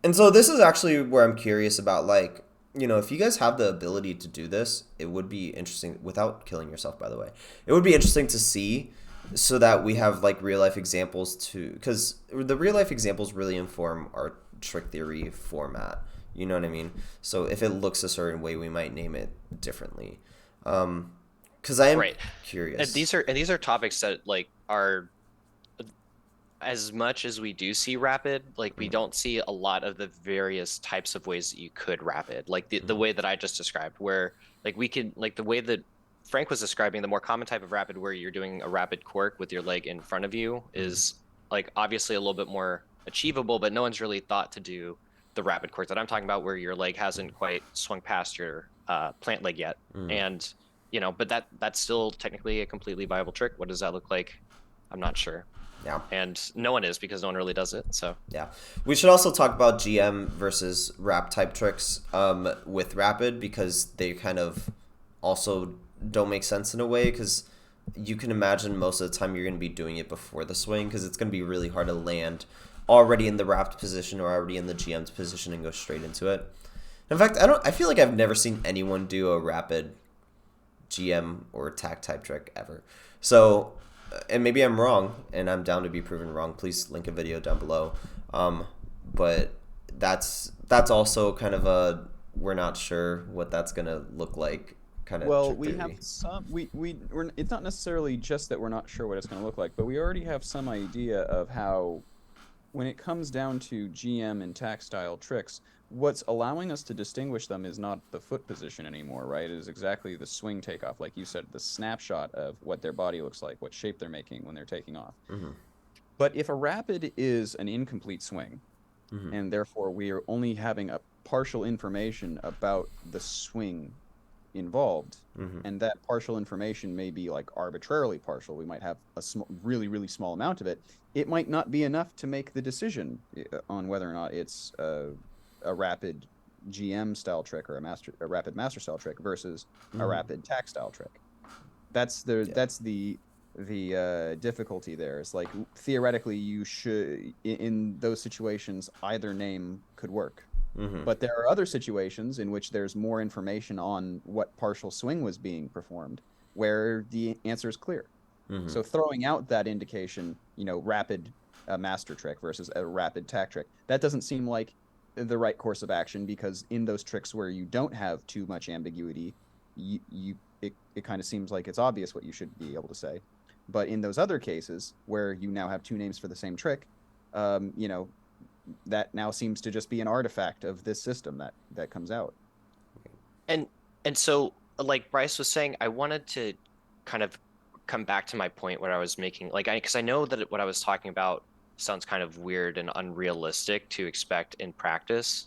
And so this is actually where I'm curious about like, if you guys have the ability to do this, it would be interesting without killing yourself, by the way. It would be interesting to see so that we have like real life examples too, because the real life examples really inform our trick theory format. You know what I mean? So if it looks a certain way, we might name it differently. Because I am curious. And these are topics that like are, as much as we do see rapid, like we don't see a lot of the various types of ways that you could rapid, like the way that I just described, where like we could like the way that Frank was describing, the more common type of rapid where you're doing a rapid cork with your leg in front of you is like obviously a little bit more achievable, but no one's really thought to do the rapid cork that I'm talking about where your leg hasn't quite swung past your plant leg yet. And but that's still technically a completely viable trick. What does that look like? I'm not sure. Yeah. And no one is because no one really does it. So yeah, we should also talk about GM versus rap type tricks with rapid, because they kind of also don't make sense in a way, because you can imagine most of the time you're going to be doing it before the swing, because it's going to be really hard to land already in the wrapped position or already in the GM's position and go straight into it. In fact, I feel like I've never seen anyone do a rapid GM or tack type trick ever. So, and maybe I'm wrong, and I'm down to be proven wrong. Please link a video down below. But that's also kind of a we're not sure what that's gonna look like kind of. Well, we have some. We're. It's not necessarily just that we're not sure what it's going to look like, but we already have some idea of how, when it comes down to GM and tack style tricks, what's allowing us to distinguish them is not the foot position anymore, right? It is exactly the swing takeoff, like you said, the snapshot of what their body looks like, what shape they're making when they're taking off. But if a rapid is an incomplete swing, and therefore we are only having a partial information about the swing involved, and that partial information may be like arbitrarily partial, we might have a really, really small amount of it, it might not be enough to make the decision on whether or not it's a rapid GM style trick or a rapid master style trick versus a rapid tack style trick. That's the difficulty there. It's like theoretically you should, in those situations, either name could work. But there are other situations in which there's more information on what partial swing was being performed, where the answer is clear. So throwing out that indication, rapid master trick versus a rapid tack trick, that doesn't seem like the right course of action, because in those tricks where you don't have too much ambiguity, it kind of seems like it's obvious what you should be able to say. But in those other cases where you now have two names for the same trick, that now seems to just be an artifact of this system that comes out. And and so like Bryce was saying, I wanted to kind of come back to my point where I was making like I because I know that what I was talking about sounds kind of weird and unrealistic to expect in practice.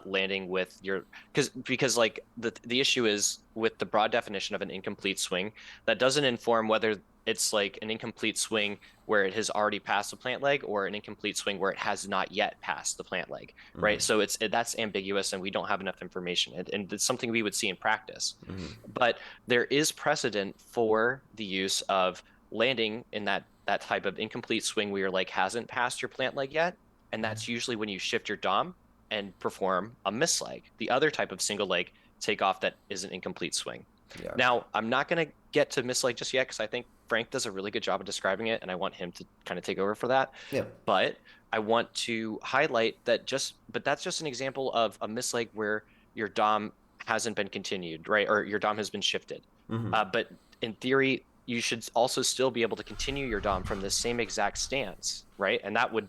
Landing with your because like the issue is with the broad definition of an incomplete swing that doesn't inform whether it's like an incomplete swing where it has already passed the plant leg or an incomplete swing where it has not yet passed the plant leg, right? Hmm. So that's ambiguous and we don't have enough information. And it's something we would see in practice. Hmm. But there is precedent for the use of landing in that type of incomplete swing where your leg hasn't passed your plant leg yet. And that's usually when you shift your dom and perform a misleg, the other type of single leg takeoff that is an incomplete swing. Yeah. Now, I'm not going to get to misleg just yet because I think Frank does a really good job of describing it, and I want him to kind of take over for that. Yeah. But I want to highlight that but that's just an example of a misleg where your dom hasn't been continued, right? Or your dom has been shifted. Hmm. But in theory, you should also still be able to continue your dom from the same exact stance, right? And that would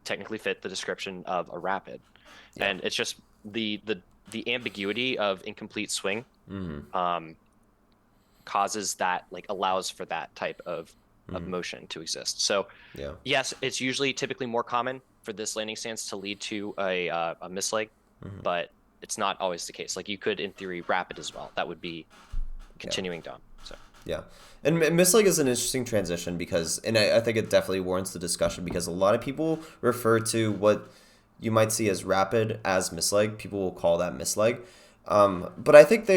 technically fit the description of a rapid. Yeah. And it's just the ambiguity of incomplete swing Hmm. um, causes that, like allows for that type of Hmm. motion to exist. So Yeah. yes, it's usually typically more common for this landing stance to lead to a misleg, Hmm. but it's not always the case. Like you could, in theory, wrap it as well. That would be Yeah. continuing dom. So Yeah. And misleg is an interesting transition because, and I think it definitely warrants the discussion because a lot of people refer to what you might see as rapid as misleg. People will call that misleg. But I think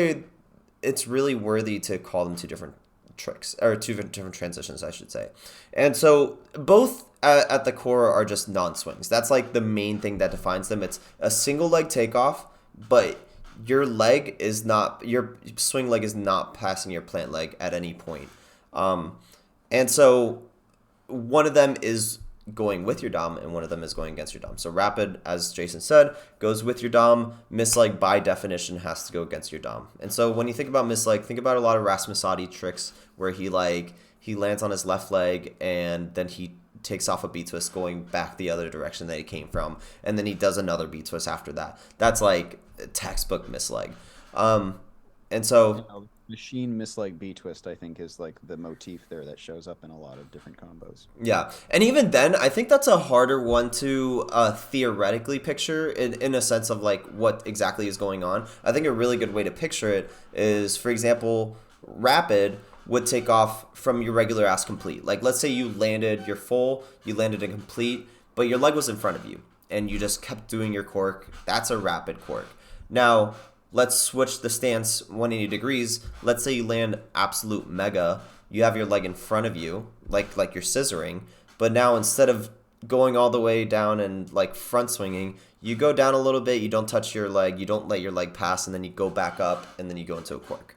it's really worthy to call them two different tricks or two different transitions, I should say. And so both at the core are just non-swings. That's like the main thing that defines them. It's a single leg takeoff, but your swing leg is not passing your plant leg at any point. Um, and so one of them is going with your dom and one of them is going against your dom. So rapid, as Jason said, goes with your dom. Misleg by definition has to go against your dom. And so when you think about misleg, think about a lot of Rasmusati tricks where he lands on his left leg and then he takes off a B twist going back the other direction that he came from, and then he does another B twist after that. That's like textbook misleg. Um, and You so know, machine misleg B twist, I think, is like the motif there that shows up in a lot of different combos. yeah, and even then, I think that's a harder one to theoretically picture in a sense of like what exactly is going on. I think a really good way to picture it is, for example, rapid would take off from your regular ass complete. Like, let's say you landed your full, you landed a complete, but your leg was in front of you, and you just kept doing your cork. That's a rapid cork. Now, let's switch the stance 180 degrees. Let's say you land absolute mega. You have your leg in front of you, like you're scissoring, but now instead of going all the way down and like front swinging, you go down a little bit, you don't touch your leg, you don't let your leg pass, and then you go back up, and then you go into a cork.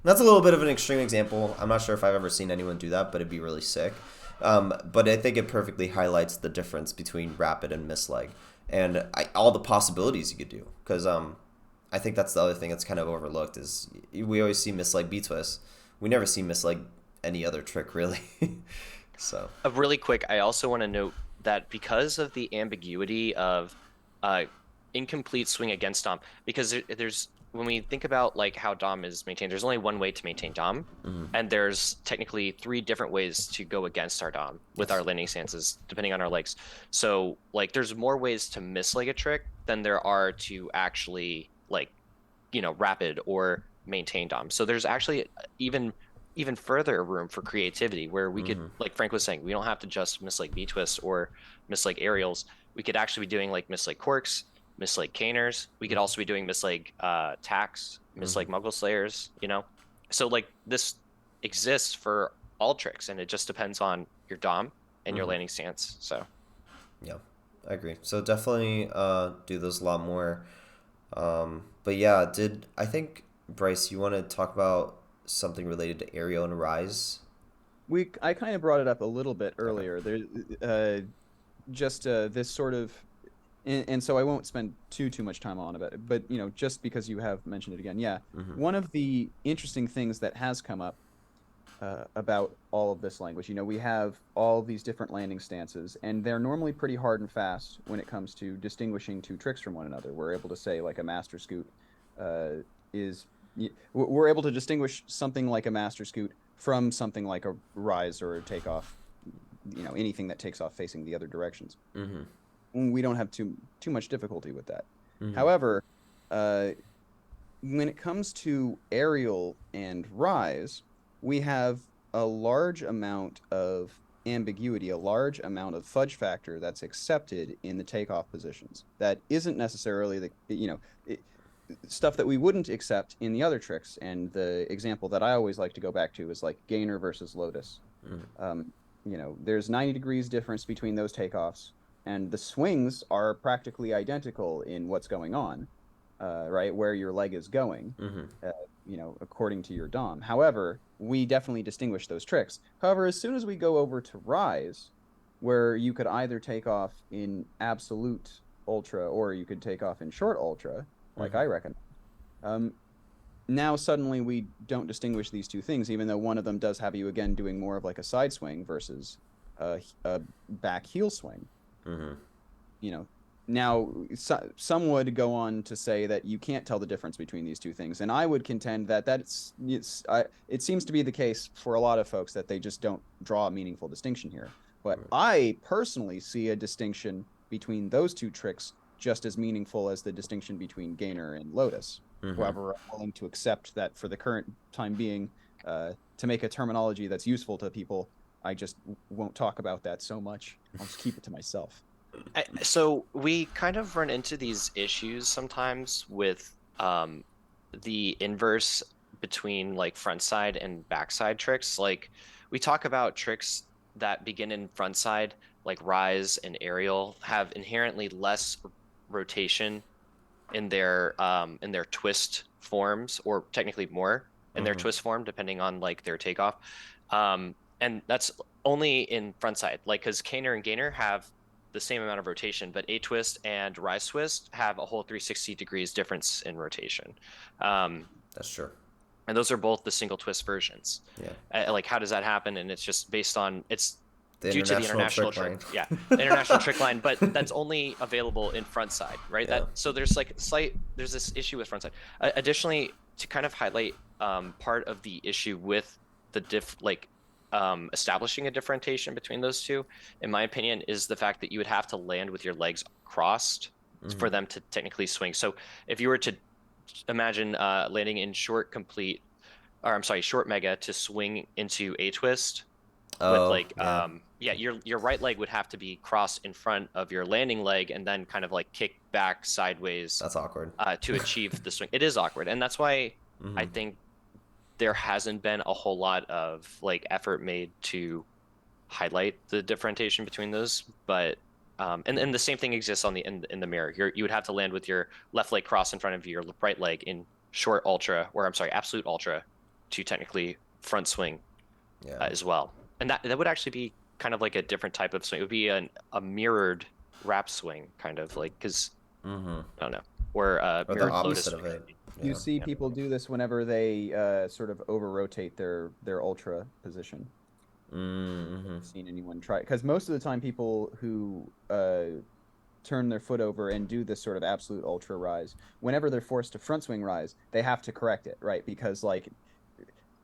That's a little bit of an extreme example. I'm not sure if I've ever seen anyone do that, but it'd be really sick. But I think it perfectly highlights the difference between rapid and misleg and all the possibilities you could do. Because I think that's the other thing that's kind of overlooked is we always see misleg B twist. We never see misleg any other trick really. So really quick, I also want to note that because of the ambiguity of uh, incomplete swing against dom, because there's when we think about like how dom is maintained, there's only one way to maintain dom, mhm. and there's technically three different ways to go against our dom with Yes. our landing stances, depending on our legs. So like, there's more ways to misleg a trick than there are to actually like, rapid or maintain dom. So there's actually even further room for creativity where we could, Hmm. like Frank was saying, we don't have to just miss like V twists or miss like aerials. We could actually be doing like miss like corks, miss like caners. We could also be doing miss like tacks, miss Hmm. like muggle slayers. So like this exists for all tricks and it just depends on your dom and your Hmm. landing stance. So Yeah, I agree. So definitely do those a lot more. But yeah, did I think Bryce, you want to talk about something related to aerial and rise? I kind of brought it up a little bit Okay. earlier. Uh, just this sort of, and so I won't spend too much time on it. But just because you have mentioned it again, yeah, Hmm. one of the interesting things that has come up about all of this language. We have all these different landing stances, and they're normally pretty hard and fast when it comes to distinguishing two tricks from one another. We're able to say like a master scoot. is we're able to distinguish something like a master scoot from something like a rise or a takeoff, anything that takes off facing the other directions. We don't have too much difficulty with that. However, when it comes to aerial and rise, we have a large amount of ambiguity, a large amount of fudge factor that's accepted in the takeoff positions. That isn't necessarily stuff that we wouldn't accept in the other tricks. And the example that I always like to go back to is like gainer versus lotus. There's 90 degrees difference between those takeoffs, and the swings are practically identical in what's going on, right, where your leg is going, according to your dom. However, we definitely distinguish those tricks. However, as soon as we go over to rise, where you could either take off in absolute ultra or you could take off in short ultra, like I recommend, now suddenly we don't distinguish these two things, even though one of them does have you again doing more of like a side swing versus a back heel swing. Now some would go on to say that you can't tell the difference between these two things, and I would contend that it seems to be the case for a lot of folks that they just don't draw a meaningful distinction here. But I personally see a distinction between those two tricks just as meaningful as the distinction between gainer and lotus. However, I'm willing to accept that for the current time being, to make a terminology that's useful to people, I just won't talk about that so much. I'll just keep it to myself. So we kind of run into these issues sometimes with the inverse between like frontside and backside tricks. Like we talk about tricks that begin in frontside, like rise and aerial, have inherently less rotation in their twist forms, or technically more in their twist form, depending on like their takeoff. And that's only in frontside, like because Kaner and Gainer have the same amount of rotation, but A twist and rise twist have a whole 360 degrees difference in rotation. That's true. And those are both the single twist versions. Yeah. Like how does that happen? And it's just based on due to the international international trick line. Yeah, the international trick line, but that's only available in frontside, right? Yeah. So there's like there's this issue with frontside. Additionally, to kind of highlight part of the issue with the establishing a differentiation between those two, in my opinion, is the fact that you would have to land with your legs crossed for them to technically swing. So if you were to imagine landing in short mega to swing into a twist with your right leg would have to be crossed in front of your landing leg and then kind of like kick back sideways. That's awkward. To achieve the swing. It is awkward, and that's why I think there hasn't been a whole lot of like effort made to highlight the differentiation between those. But and the same thing exists on in the mirror. You would have to land with your left leg crossed in front of your right leg in short ultra, or I'm sorry, absolute ultra, to technically front swing as well. And that would actually be kind of like a different type of swing. It would be a mirrored wrap swing, kind of like, because I don't know, or the opposite of it. Yeah. You see people do this whenever they sort of over rotate their ultra position. I've seen anyone try, because most of the time people who turn their foot over and do this sort of absolute ultra rise, whenever they're forced to front swing rise, they have to correct it, right? Because like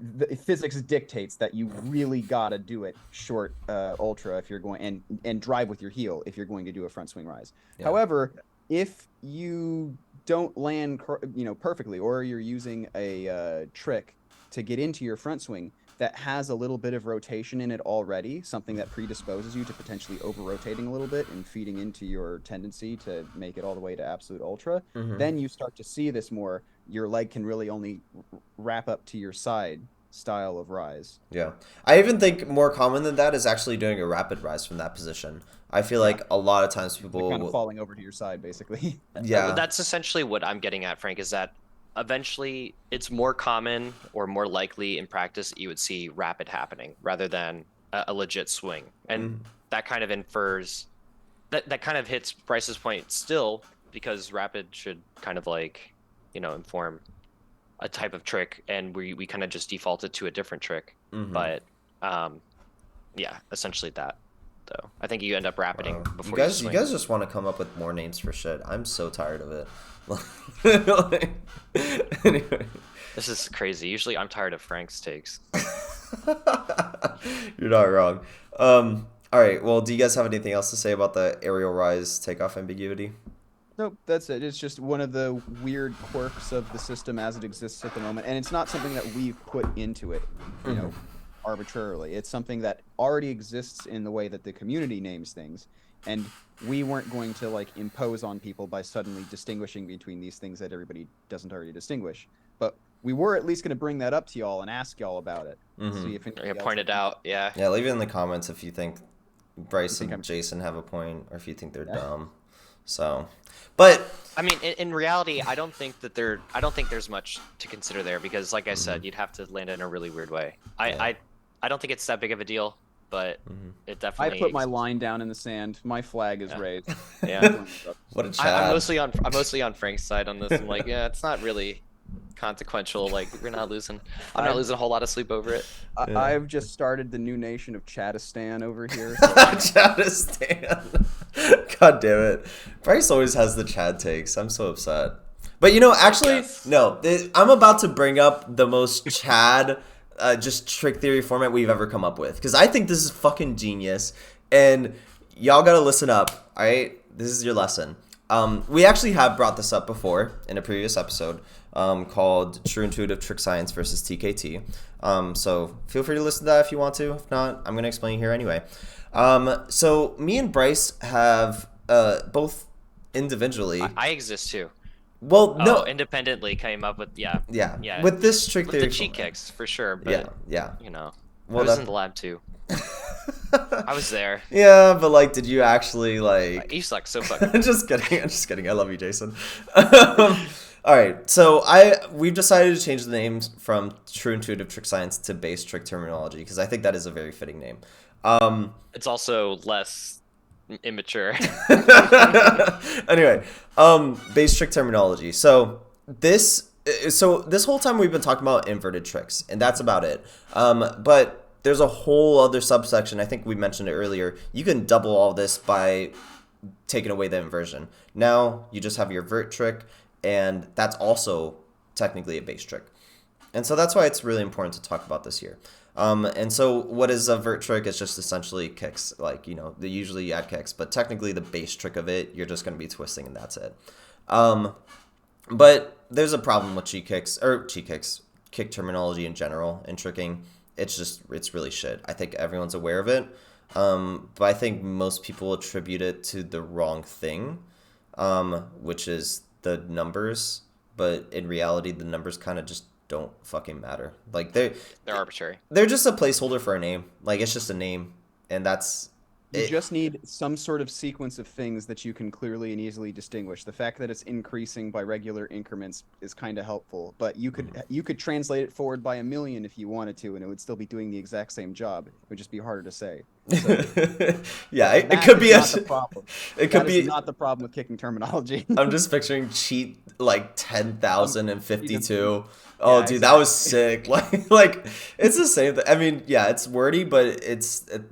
the physics dictates that you really gotta do it short ultra if you're going, and drive with your heel if you're going to do a front swing rise. Yeah. However, if you don't land perfectly, or you're using a trick to get into your front swing that has a little bit of rotation in it already, something that predisposes you to potentially over rotating a little bit and feeding into your tendency to make it all the way to absolute ultra, then you start to see this more. Your leg can really only wrap up to your side style of rise. Yeah. I even think more common than that is actually doing a rapid rise from that position. I feel like a lot of times people are kind of falling over to your side, basically. Yeah. That's essentially what I'm getting at, Frank, is that eventually it's more common or more likely in practice that you would see rapid happening rather than a legit swing. And that kind of infers, that kind of hits Bryce's point still, because rapid should kind of like, inform a type of trick, and we kind of just defaulted to a different trick. But essentially that. Though I think you end up rapiding before you guys just want to come up with more names for shit. I'm so tired of it. Anyway. This is crazy. Usually I'm tired of Frank's takes. You're not wrong. All right. Well, do you guys have anything else to say about the aerial rise takeoff ambiguity? Nope, that's it. It's just one of the weird quirks of the system as it exists at the moment, and it's not something that we've put into it, arbitrarily. It's something that already exists in the way that the community names things, and we weren't going to like impose on people by suddenly distinguishing between these things that everybody doesn't already distinguish. But we were at least going to bring that up to y'all and ask y'all about it. See if Yeah, point it out. Yeah. Yeah, leave it in the comments if you think Bryce and Jason have a point, or if you think they're dumb. So, but I mean, in reality, I don't think there's much to consider there because, like I said, you'd have to land in a really weird way. I don't think it's that big of a deal, but it definitely. I put my line down in the sand. My flag is raised. Yeah. what a chat. I'm mostly on Frank's side on this. I'm like, yeah, it's not really consequential. Like, we're not losing. I'm not losing a whole lot of sleep over it. I've just started the new nation of Chadistan over here. Chadistan. God damn it. Bryce always has the Chad takes. I'm so upset. But actually, no. I'm about to bring up the most Chad just trick theory format we've ever come up with. Because I think this is fucking genius. And y'all gotta listen up, alright? This is your lesson. We actually have brought this up before in a previous episode called True Intuitive Trick Science versus TKT. So feel free to listen to that if you want to. If not, I'm going to explain here anyway. So me and Bryce have both individually. I exist too. Well, no. Independently came up with, yeah. With this trick theory. With the cheat kicks, for sure. But, yeah. Well, I was in the lab too. I was there. Yeah, but like, did you actually like? You suck so fucking. I'm just kidding. I love you, Jason. All right, so we've decided to change the names from True Intuitive Trick Science to Base Trick Terminology because I think that is a very fitting name. It's also less immature. Anyway, Base Trick Terminology. So this whole time we've been talking about inverted tricks, and that's about it. But there's a whole other subsection. I think we mentioned it earlier. You can double all this by taking away the inversion. Now you just have your vert trick, and that's also technically a base trick. And so that's why it's really important to talk about this here. And so what is a vert trick? It's just essentially kicks. Like, they usually add kicks, but technically the base trick of it, you're just going to be twisting and that's it. But there's a problem with kick terminology in general in tricking. It's really shit. I think everyone's aware of it. But I think most people attribute it to the wrong thing, which is the numbers. But in reality, the numbers kind of just don't fucking matter. Like they're arbitrary. They're just a placeholder for a name. Like it's just a name, and that's You just need some sort of sequence of things that you can clearly and easily distinguish. The fact that it's increasing by regular increments is kind of helpful, but you could translate it forward by 1,000,000 if you wanted to, and it would still be doing the exact same job. It would just be harder to say. So, yeah, it could be not the problem. It could be not the problem with kicking terminology. I'm just picturing cheat like 10,052. Oh, Yeah, dude, exactly. that was sick. Like it's the same thing. I mean, yeah, it's wordy, but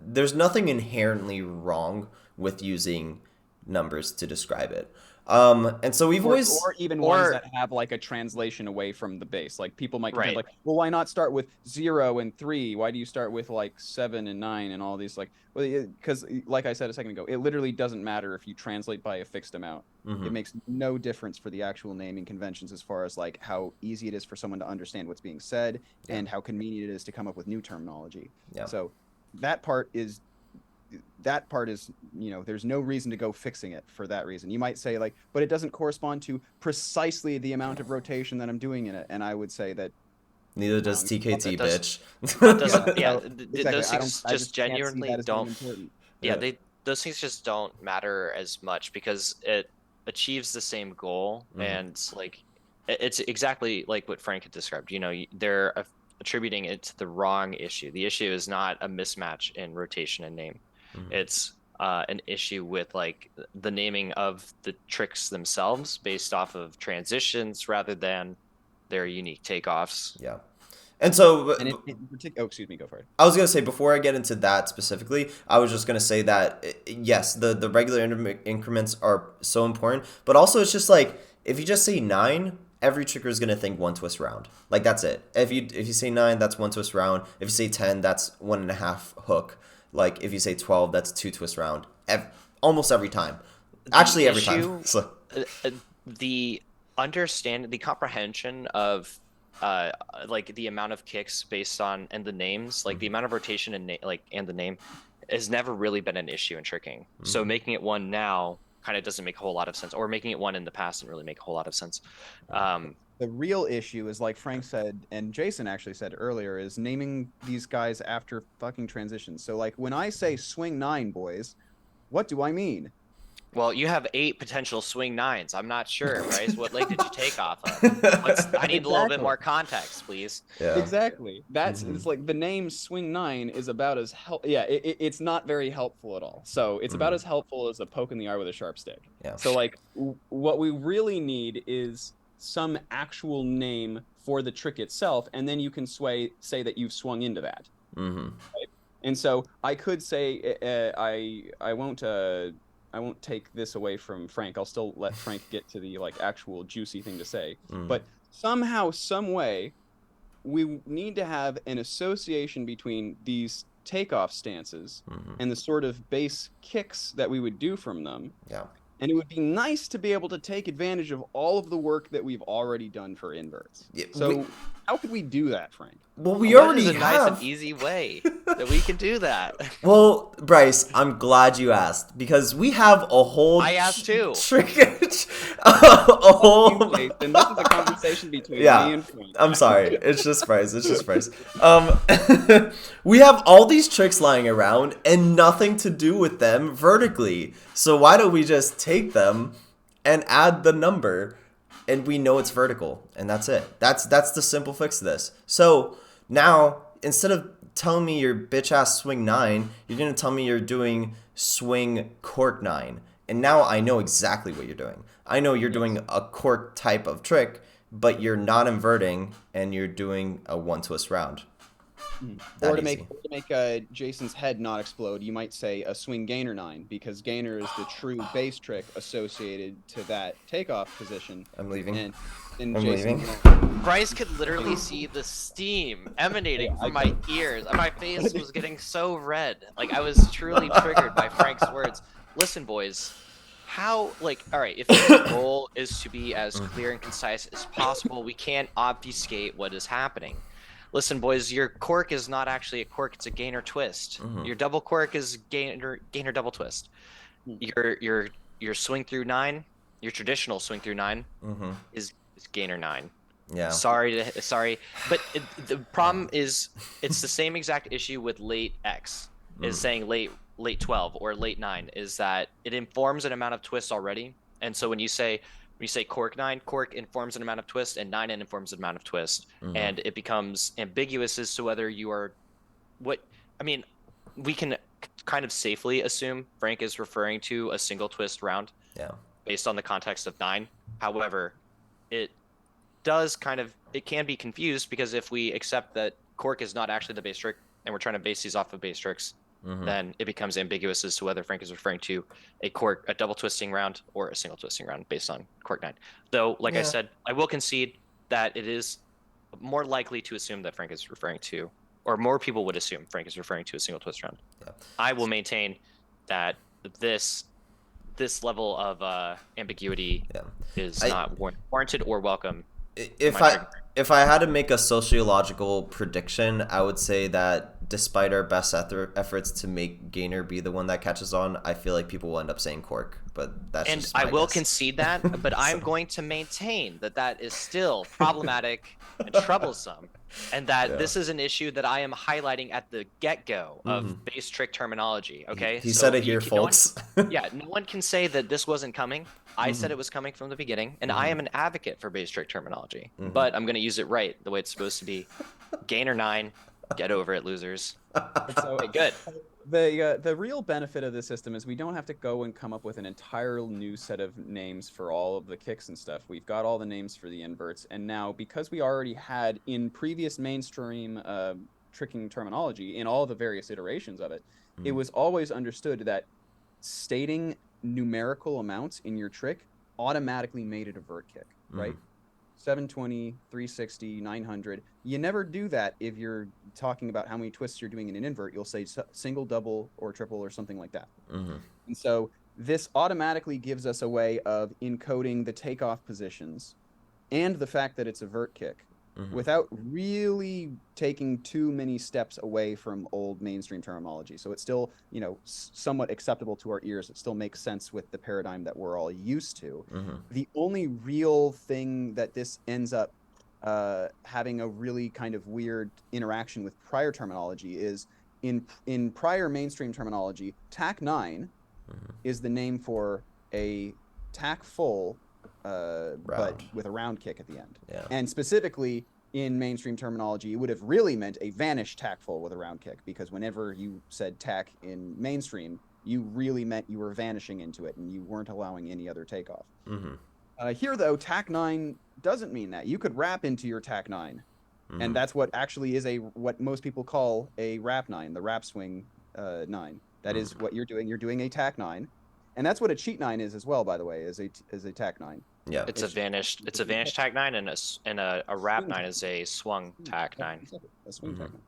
there's nothing inherently wrong with using numbers to describe it. And so we've always or even ones that have like a translation away from the base. Like people might contend, like, well, why not start with 0 and 3? Why do you start with like 7 and 9 and all these? Like, well, because like I said a second ago, it literally doesn't matter if you translate by a fixed amount. It makes no difference for the actual naming conventions as far as like how easy it is for someone to understand what's being said and how convenient it is to come up with new terminology. Yeah. So that part is, there's no reason to go fixing it for that reason. You might say like, but it doesn't correspond to precisely the amount of rotation that I'm doing in it. And I would say that neither does TKT, bitch. Those things just genuinely don't. Yeah, those things just don't matter as much because it achieves the same goal, and like it's exactly like what Frank had described. They're attributing it to the wrong issue. The issue is not a mismatch in rotation and name. It's an issue with like the naming of the tricks themselves based off of transitions rather than their unique takeoffs. Yeah. And so, excuse me, go for it. I was going to say, before I get into that specifically, I was just going to say that, yes, the regular increments are so important, but also it's just like, If you just say 9, every tricker is gonna think 1 twist round. Like that's it. If you say 9, that's 1 twist round. If you say 10, that's 1.5 hook. Like if you say 12, that's 2 twist round. Almost every time. Actually, every time. So. The the comprehension of like the amount of kicks based on and the names, like the amount of rotation and and the name has never really been an issue in tricking. So making it 1 now kind of doesn't make a whole lot of sense, or making it 1 in the past didn't really make a whole lot of sense. The real issue is, like Frank said, and Jason actually said earlier, is naming these guys after fucking transitions. So, like, when I say swing 9, boys, what do I mean? Well, you have 8 potential swing 9s. I'm not sure, Bryce. What leg did you take off of? I need a little bit more context, please. Yeah. Exactly. It's like the name swing 9 is about as it's not very helpful at all. So it's about as helpful as a poke in the eye with a sharp stick. Yeah. So like what we really need is some actual name for the trick itself, and then you can say that you've swung into that. Right? And so I could say I won't take this away from Frank. I'll still let Frank get to the like actual juicy thing to say. But somehow, some way, we need to have an association between these takeoff stances and the sort of base kicks that we would do from them. Yeah. And it would be nice to be able to take advantage of all of the work that we've already done for inverts. Yeah, so how could we do that, Frank? Well, we already have. Nice and easy way that we can do that. Well, Bryce, I'm glad you asked, because we have a whole. I asked too. A whole. Then this is a conversation between me and Frank. I'm sorry. It's just Bryce. We have all these tricks lying around and nothing to do with them vertically. So why don't we just take them and add the number, and we know it's vertical, and that's it. That's the simple fix to this. So now, instead of telling me your bitch ass swing 9, you're gonna tell me you're doing swing cork 9, and now I know exactly what you're doing. I know you're doing a cork type of trick, but you're not inverting, and you're doing a 1 twist round. Or to make Jason's head not explode, you might say a swing gainer 9, because gainer is the true base trick associated to that takeoff position. I'm leaving. And I'm Jason, leaving. Bryce could literally see the steam emanating from my ears. My face was getting so red. Like, I was truly triggered by Frank's words. Listen, boys. All right, if the goal is to be as clear and concise as possible, we can't obfuscate what is happening. Listen, boys, your cork is not actually a cork, it's a gainer twist. Your double cork is gainer double twist. Your swing through 9, your traditional swing through 9 is gainer 9. Yeah. Sorry, but the problem is it's the same exact issue with late X, is saying late 12 or late 9, is that it informs an amount of twist already. And so when you say cork 9, cork informs an amount of twist, and 9 informs an amount of twist, and it becomes ambiguous as to whether you are we can kind of safely assume Frank is referring to a single twist round based on the context of 9. However, it can be confused, because if we accept that cork is not actually the base trick and we're trying to base these off of base tricks, then it becomes ambiguous as to whether Frank is referring to a double twisting round or a single twisting round based on cork 9. Though, like I said, I will concede that it is more likely to assume that Frank is referring to, or more people would assume Frank is referring to, a single twist round. Yeah. I will maintain that this level of ambiguity is not warranted or welcome. If I had to make a sociological prediction, I would say that despite our best efforts to make gainer be the one that catches on, I feel like people will end up saying cork. But that's and just my I will guess. Concede that, but I'm going to maintain that is still problematic and troublesome, and that this is an issue that I am highlighting at the get-go of base trick terminology. Okay, he said it here, folks. No one can say that this wasn't coming. I said it was coming from the beginning, and I am an advocate for base trick terminology, but I'm going to use it right, the way it's supposed to be. Gainer 9, get over it, losers. So good. The real benefit of this system is we don't have to go and come up with an entire new set of names for all of the kicks and stuff. We've got all the names for the inverts, and now, because we already had in previous mainstream tricking terminology in all the various iterations of it, it was always understood that stating numerical amounts in your trick automatically made it a vert kick, right? 720, 360, 900. You never do that if you're talking about how many twists you're doing in an invert. You'll say single, double, or triple, or something like that. And so this automatically gives us a way of encoding the takeoff positions and the fact that it's a vert kick without really taking too many steps away from old mainstream terminology. So it's still, somewhat acceptable to our ears. It still makes sense with the paradigm that we're all used to. The only real thing that this ends up having a really kind of weird interaction with prior terminology is in prior mainstream terminology, tack 9 is the name for a tack full but with a round kick at the end. And specifically in mainstream terminology, it would have really meant a vanish tack full with a round kick, because whenever you said tack in mainstream, you really meant you were vanishing into it and you weren't allowing any other takeoff. Here, though, tack 9 doesn't mean that. You could wrap into your tack 9, and that's what actually is what most people call a wrap 9, the wrap swing 9. That is what you're doing. You're doing a tack 9. And that's what a cheat 9 is as well, by the way, is a tack 9. Yeah, it's a vanished tack 9, and a wrap 9 is a swung tack 9. A swing tack 9.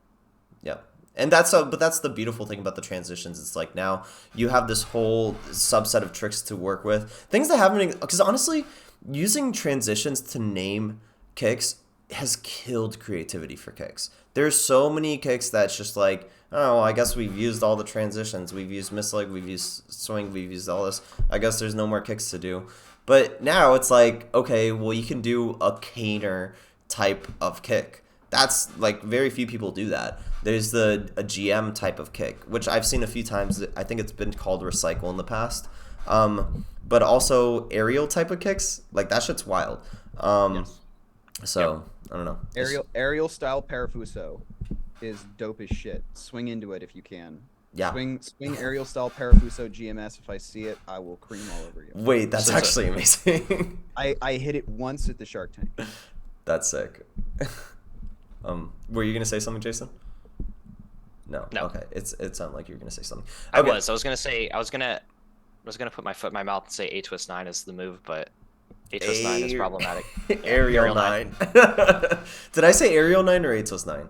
Yeah. And that's the beautiful thing about the transitions. It's like now you have this whole subset of tricks to work with. Things that haven't, because honestly, using transitions to name kicks has killed creativity for kicks. There's so many kicks that's just like, oh, I guess we've used all the transitions. We've used misleg, we've used swing, we've used all this. I guess there's no more kicks to do. But now it's like, okay, well, you can do a caner type of kick. That's like, very few people do that. There's a GM type of kick, which I've seen a few times. I think it's been called recycle in the past. But also aerial type of kicks, like that shit's wild. Yes. So, I don't know. Aerial style parafuso is dope as shit. Swing into it if you can. Yeah. Swing aerial style parafuso GMS. If I see it, I will cream all over you. Wait, that's actually amazing. I hit it once at the Shark Tank. That's sick. Were you gonna say something, Jason? No. Okay. It sounded like you were gonna say something. Okay. I was gonna put my foot in my mouth and say A twist 9 is the move, but A twist 9 is problematic. Aerial 9. Did I say aerial 9 or A twist 9?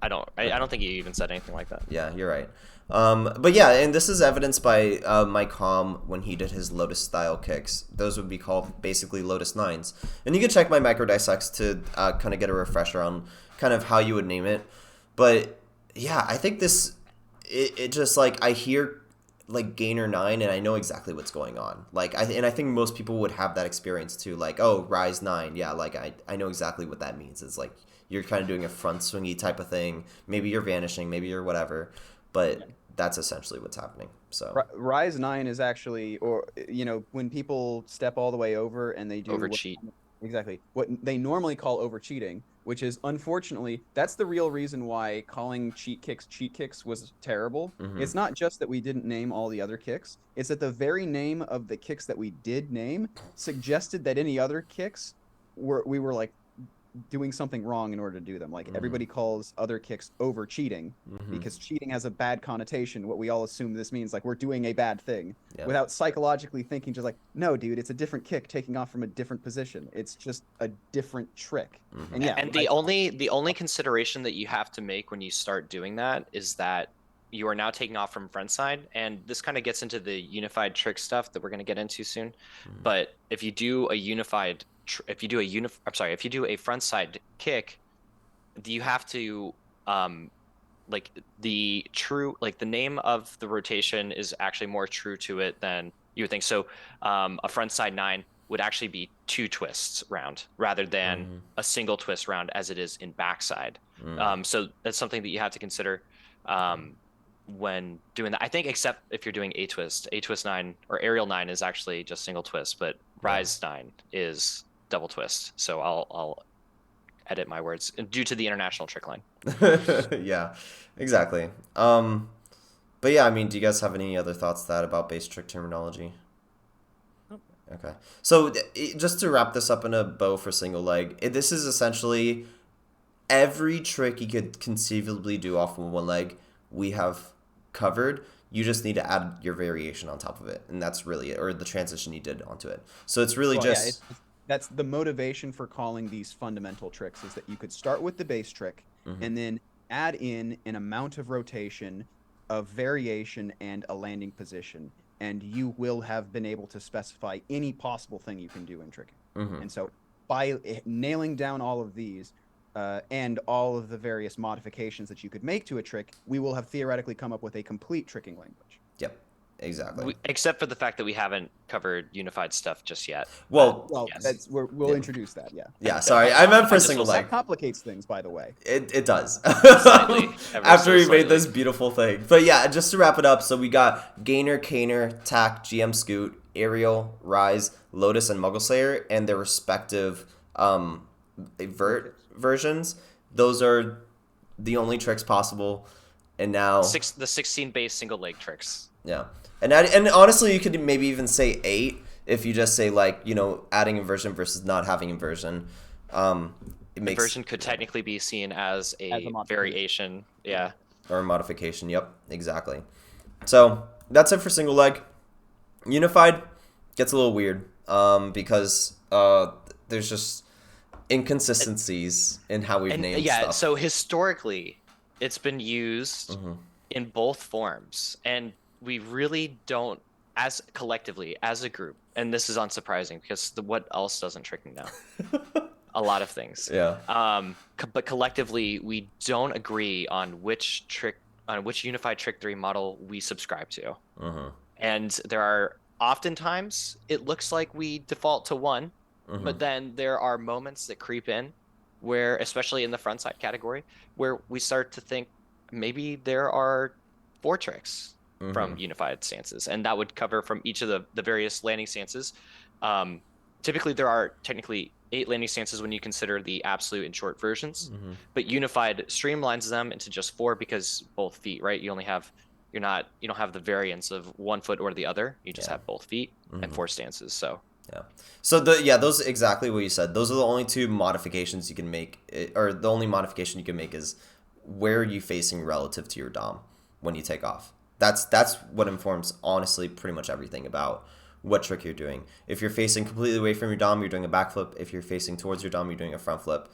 I don't think you even said anything like that. Yeah, you're right. But yeah, and this is evidenced by Mike Hom when he did his Lotus style kicks. Those would be called basically Lotus 9s. And you can check my micro dissects to kind of get a refresher on kind of how you would name it. But yeah, I think it just like, I hear like gainer 9 and I know exactly what's going on. Like I think most people would have that experience too. Like, oh, rise 9. Yeah, like I know exactly what that means. It's like you're kind of doing a front swingy type of thing. Maybe you're vanishing, maybe you're whatever. But that's essentially what's happening. So Rise 9 is actually, or when people step all the way over and they do overcheat. Exactly. What they normally call overcheating, which is, unfortunately, that's the real reason why calling cheat kicks was terrible. It's not just that we didn't name all the other kicks. It's that the very name of the kicks that we did name suggested that any other kicks we were like doing something wrong in order to do them. Like everybody calls other kicks over cheating because cheating has a bad connotation. What we all assume this means, like we're doing a bad thing without psychologically thinking, just like, no, dude, it's a different kick taking off from a different position. It's just a different trick. And the only consideration that you have to make when you start doing that is that you are now taking off from front side, and this kind of gets into the unified trick stuff that we're going to get into soon. But if you do a if you do a front side kick, you have to like the name of the rotation is actually more true to it than you would think. So a front side 9 would actually be 2 twists round rather than a single twist round as it is in backside. So that's something that you have to consider when doing that. I think, except if you're doing A twist 9 or aerial 9 is actually just single twist, but rise 9 is double twist. So I'll edit my words due to the international trick line. Yeah, exactly. But yeah, I mean, do you guys have any other thoughts about base trick terminology? Nope. Okay. So just to wrap this up in a bow for single leg, this is essentially every trick you could conceivably do off of one leg we have covered. You just need to add your variation on top of it, and that's really it, or the transition you did onto it. So it's really Well, yeah, just that's the motivation for calling these fundamental tricks is that you could start with the base trick Mhm. and then add in an amount of rotation, of variation, and a landing position, and you will have been able to specify any possible thing you can do in tricking. Mhm. And so by nailing down all of these and all of the various modifications that you could make to a trick, we will have theoretically come up with a complete tricking language. Yep, exactly. Except for the fact that we haven't covered unified stuff just yet. But Well, Well, yes. that's we'll Yeah. introduce that. Yeah. Yeah, sorry, I meant for I just single was- leg. That complicates things, by the way. It does. Slightly, ever After so we made slightly. this beautiful thing. But yeah, just to wrap it up, so we got Gainer, Caner, Tack, GM Scoot, Aerial, Rise, Lotus, and Muggle Slayer, and their respective versions. Those are the only tricks possible. And now The 16 base single leg tricks. yeah. And honestly, you could maybe even say 8 if you just say like, adding inversion versus not having inversion. It makes Inversion could technically be seen as As a a modification. variation. Yeah. or modification. Yep, exactly. So that's it for single leg. Unified gets a little weird because there's just inconsistencies in how we've And named yeah, stuff. so historically, it's been used Mhm. in both forms, and we really don't, as collectively, as a group, and this is unsurprising because what else doesn't tricking know? A lot of things. Yeah. But collectively, we don't agree on which unified trick 3 model we subscribe to. Mhm. And there are oftentimes it looks like we default to one, but then there are moments that creep in where, especially in the front side category, where we start to think maybe there are 4 tricks from unified stances, and that would cover from each of the various landing stances. Typically, there are technically 8 landing stances when you consider the absolute and short versions, but unified streamlines them into just 4 because both feet, right? You don't have the variance of 1 foot or the other. You just Yeah. have both feet and 4 stances. So Yeah. So those exactly what you said. Those are the only 2 modifications you can make, or the only modification you can make is where are you facing relative to your dom when you take off. That's what informs honestly pretty much everything about what trick you're doing. If you're facing completely away from your dom, you're doing a backflip. If you're facing towards your dom, you're doing a front flip.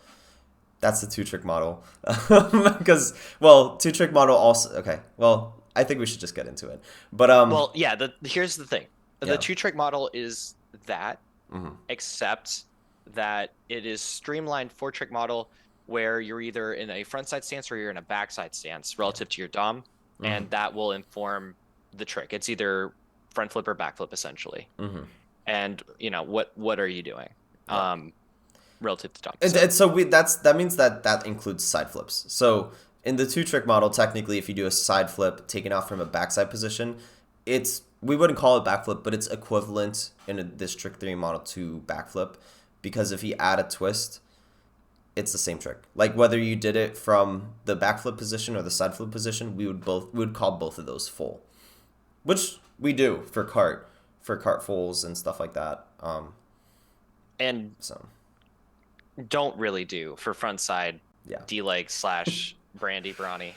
That's the 2-trick model. Because 2-trick model also okay. Well, I think we should just get into it. But well, yeah. Here's the thing: Yeah. the 2-trick model is that, Mhm. except that it is streamlined 4-trick model where you're either in a front side stance or you're in a backside stance relative to your dom, and that will inform the trick. It's either front flip or back flip essentially. And what are you doing relative to dom? So that means that includes side flips. So in the 2-trick model, technically, if you do a side flip taking off from a backside position, we wouldn't call it backflip, but it's equivalent in this trick 3 model to backflip, because if you add a twist, it's the same trick. Like whether you did it from the backflip position or the side flip position, we would call both of those full, which we do for cart fulls and stuff like that. And So don't really do for front side yeah. D-leg / Brandy Brawny.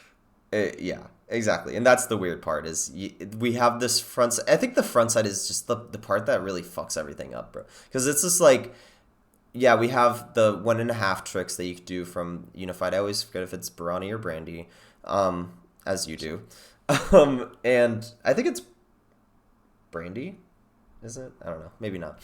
Yeah, exactly. And that's the weird part is we have this front side. I think the front side is just the part that really fucks everything up, bro. Because it's just like, yeah, we have the 1.5 tricks that you could do from Unified. I always forget if it's Brawny or Brandy, as you do. And I think it's Brandy, is it? I don't know. Maybe not.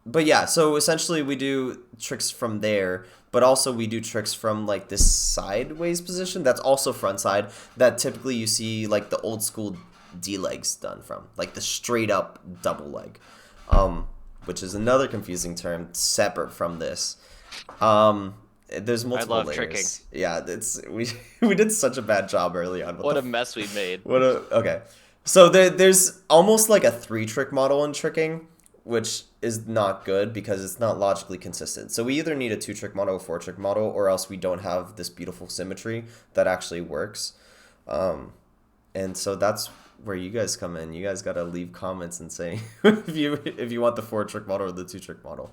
But yeah, so essentially we do tricks from there, but also we do tricks from like this sideways position that's also front side that typically you see like the old school D-legs done from, like the straight up double leg, which is another confusing term separate from this. There's multiple love layers. tricking. Yeah, we did such a bad job early on. What a mess we made. Okay. So there's almost like a 3-trick model in tricking, which is not good because it's not logically consistent. So we either need a 2-trick model, a 4-trick model, or else we don't have this beautiful symmetry that actually works. And so that's where you guys come in. You guys got to leave comments and say if you want the 4-trick model or the 2-trick model.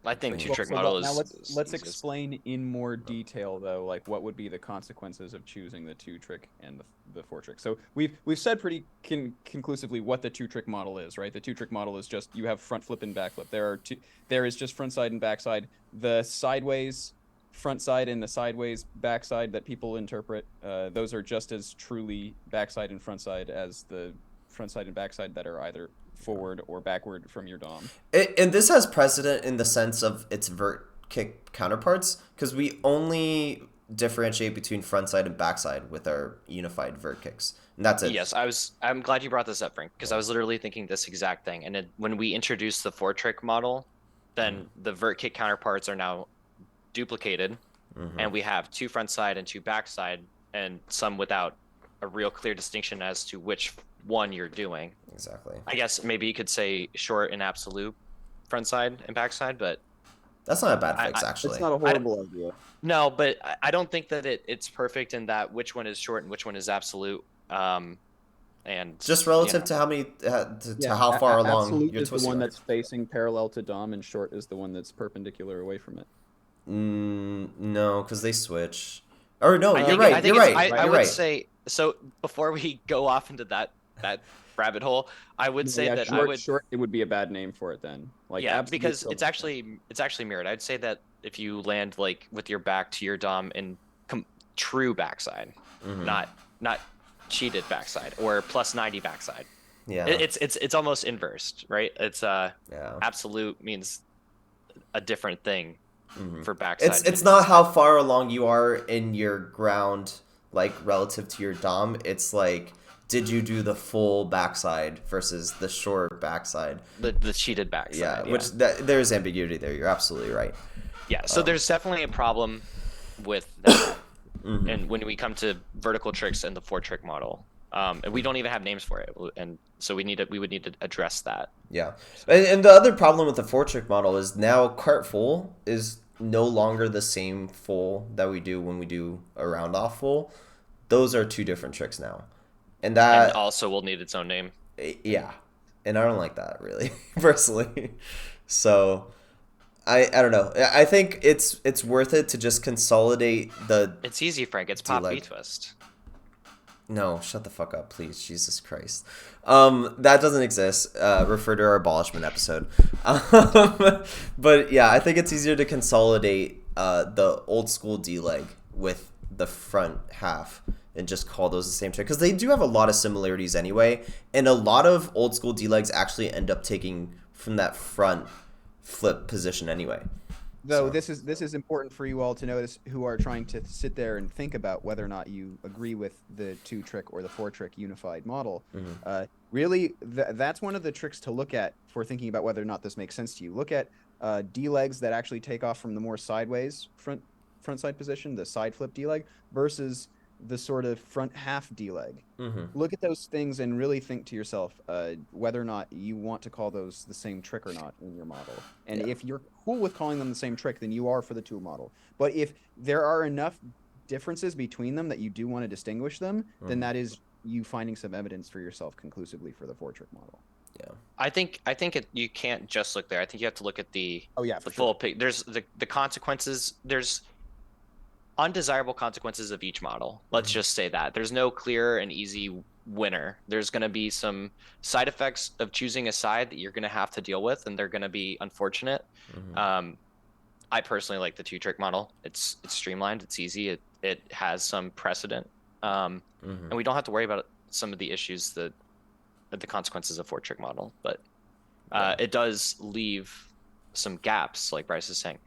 I think two Well, trick so model now is let's easiest. explain in more detail though, like what would be the consequences of choosing the two trick and the four trick. So we've said pretty conclusively what the two trick model is, right? The two trick model is just you have front flip and back flip. There is just front side and back side. The sideways front side and the sideways back side that people interpret, those are just as truly backside and front side as the front side and back side that are either forward or backward from your dom. And this has precedent in the sense of its vert kick counterparts, because we only differentiate between front side and backside with our unified vert kicks, and that's it. Yes, I'm glad you brought this up, Frank, because I was literally thinking this exact thing. And when we introduced the four trick model, then the vert kick counterparts are now duplicated, and we have two front side and two back side, and some without a real clear distinction as to which one you're doing. Exactly. I guess maybe you could say short and absolute front side and back side, but That's not a bad fix, I- actually. It's not a horrible idea. no, but I don't think that it's perfect in that which one is short and which one is absolute. And Just relative you to how many, to Yeah, how far along absolute you're is the twisting. one that's facing parallel to dom, and short is the one that's perpendicular away from it. No, because they switch. Or no, you're I right. think You're it's, right. I You're would right. say so. Before we go off into that rabbit hole, I would say that short, I would short. It would be a bad name for it then. Like yeah, absolute because still it's makes sense. actually mirrored. I'd say that if you land like with your back to your dom in true backside, not cheated backside or plus 90 backside. Yeah. It's almost inversed, right? It's Yeah. absolute means a different thing for backside. It's not how far along you are in your ground, like relative to your dom. It's like, did you do the full backside versus the short backside? the cheated backside. Yeah, Yeah. which there's ambiguity there. You're absolutely right. Yeah, so there's definitely a problem with that. And when we come to vertical tricks and the four trick model, and we don't even have names for it, and so we would need to address that. Yeah, and the other problem with the four trick model is now cart full is no longer the same full that we do when we do a round off full. Those are two different tricks now, and And that also will need its own name. yeah, and I don't like that really personally. So I don't know. I think it's worth it to just consolidate the. It's easy, Frank. It's pop like- B twist. No, shut the fuck up, please. Jesus Christ. That doesn't exist. Refer to our abolishment episode. But yeah, I think it's easier to consolidate the old school D leg with the front half and just call those the same trick, because they do have a lot of similarities anyway, and a lot of old school D legs actually end up taking from that front flip position anyway. Though So- this is important for you all to notice who are trying to sit there and think about whether or not you agree with the two trick or the four trick unified model. Really, that's one of the tricks to look at for thinking about whether or not this makes sense to you. Look at D legs that actually take off from the more sideways front side position, the side flip D leg, versus the sort of front half D leg. Look at those things and really think to yourself whether or not you want to call those the same trick or not in your model. And if you're cool with calling them the same trick, then you are for the two model. But if there are enough differences between them that you do want to distinguish them, then that is you finding some evidence for yourself conclusively for the four trick model. Yeah. I think you can't just look there. I think you have to look at the For full pic. There's the consequences. There's undesirable consequences of each model. Let's just say that there's no clear and easy winner. There's going to be some side effects of choosing a side that you're going to have to deal with, and they're going to be unfortunate. I personally like the two trick model. It's streamlined. It's easy. It has some precedent, and we don't have to worry about some of the issues that the consequences of four trick model. But it does leave some gaps, like Bryce is saying.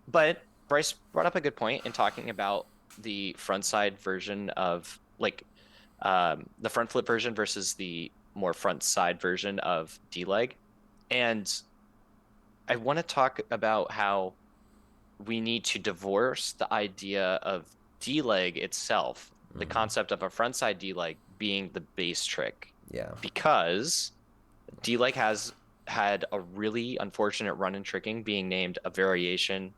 But Bryce brought up a good point in talking about the front side version of the front flip version versus the more front side version of D leg. And I want to talk about how we need to divorce the idea of D leg itself, the concept of a front side D leg being the base trick. Yeah. Because D leg has had a really unfortunate run in tricking, being named a variation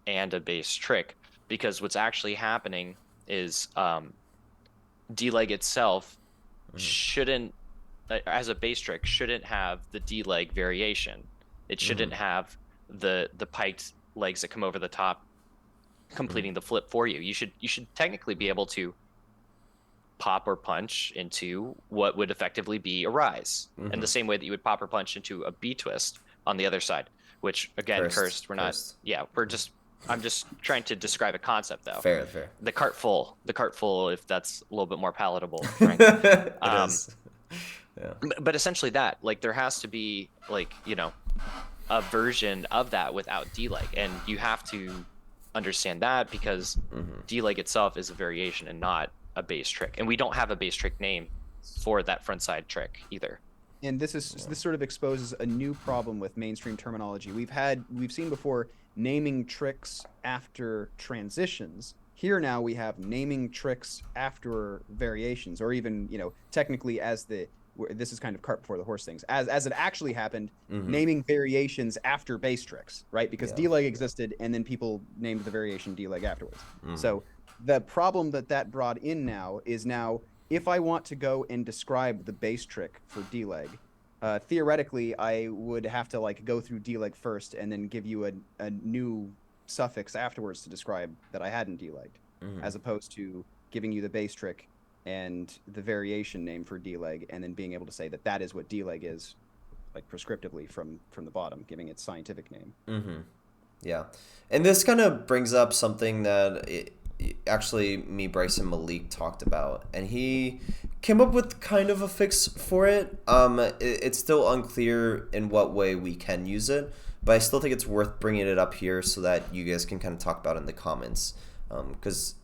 and a base trick, because what's actually happening is D leg itself shouldn't, as a base trick, shouldn't have the D leg variation. It shouldn't have the piked legs that come over the top, completing the flip for you. You should technically be able to pop or punch into what would effectively be a rise, in the same way that you would pop or punch into a B twist on the other side. Which again, cursed. We're not. Cursed. Yeah, we're just. I'm just trying to describe a concept, though. Fair. The cart full, if that's a little bit more palatable, Frank. It is. Yeah. But essentially that, like, there has to be, like, a version of that without D-leg, and you have to understand that because D-leg itself is a variation and not a base trick, and we don't have a base trick name for that frontside trick either. And this sort of exposes a new problem with mainstream terminology. We've seen before naming tricks after transitions. Here now we have naming tricks after variations, or even, technically this is kind of cart before the horse things. As it actually happened, naming variations after base tricks, right? Because D-leg existed, and then people named the variation D-leg afterwards. So the problem that brought in now is if I want to go and describe the base trick for D-leg, theoretically I would have to go through D-leg first and then give you a new suffix afterwards to describe that I hadn't D-legged, as opposed to giving you the base trick and the variation name for D-leg, and then being able to say that is what D-leg is, prescriptively from the bottom, giving it scientific name. Yeah, and this kind of brings up something that actually me, Bryce, and Malik talked about, and he came up with kind of a fix for it. It's still unclear in what way we can use it, but I still think it's worth bringing it up here so that you guys can kind of talk about it in the comments, because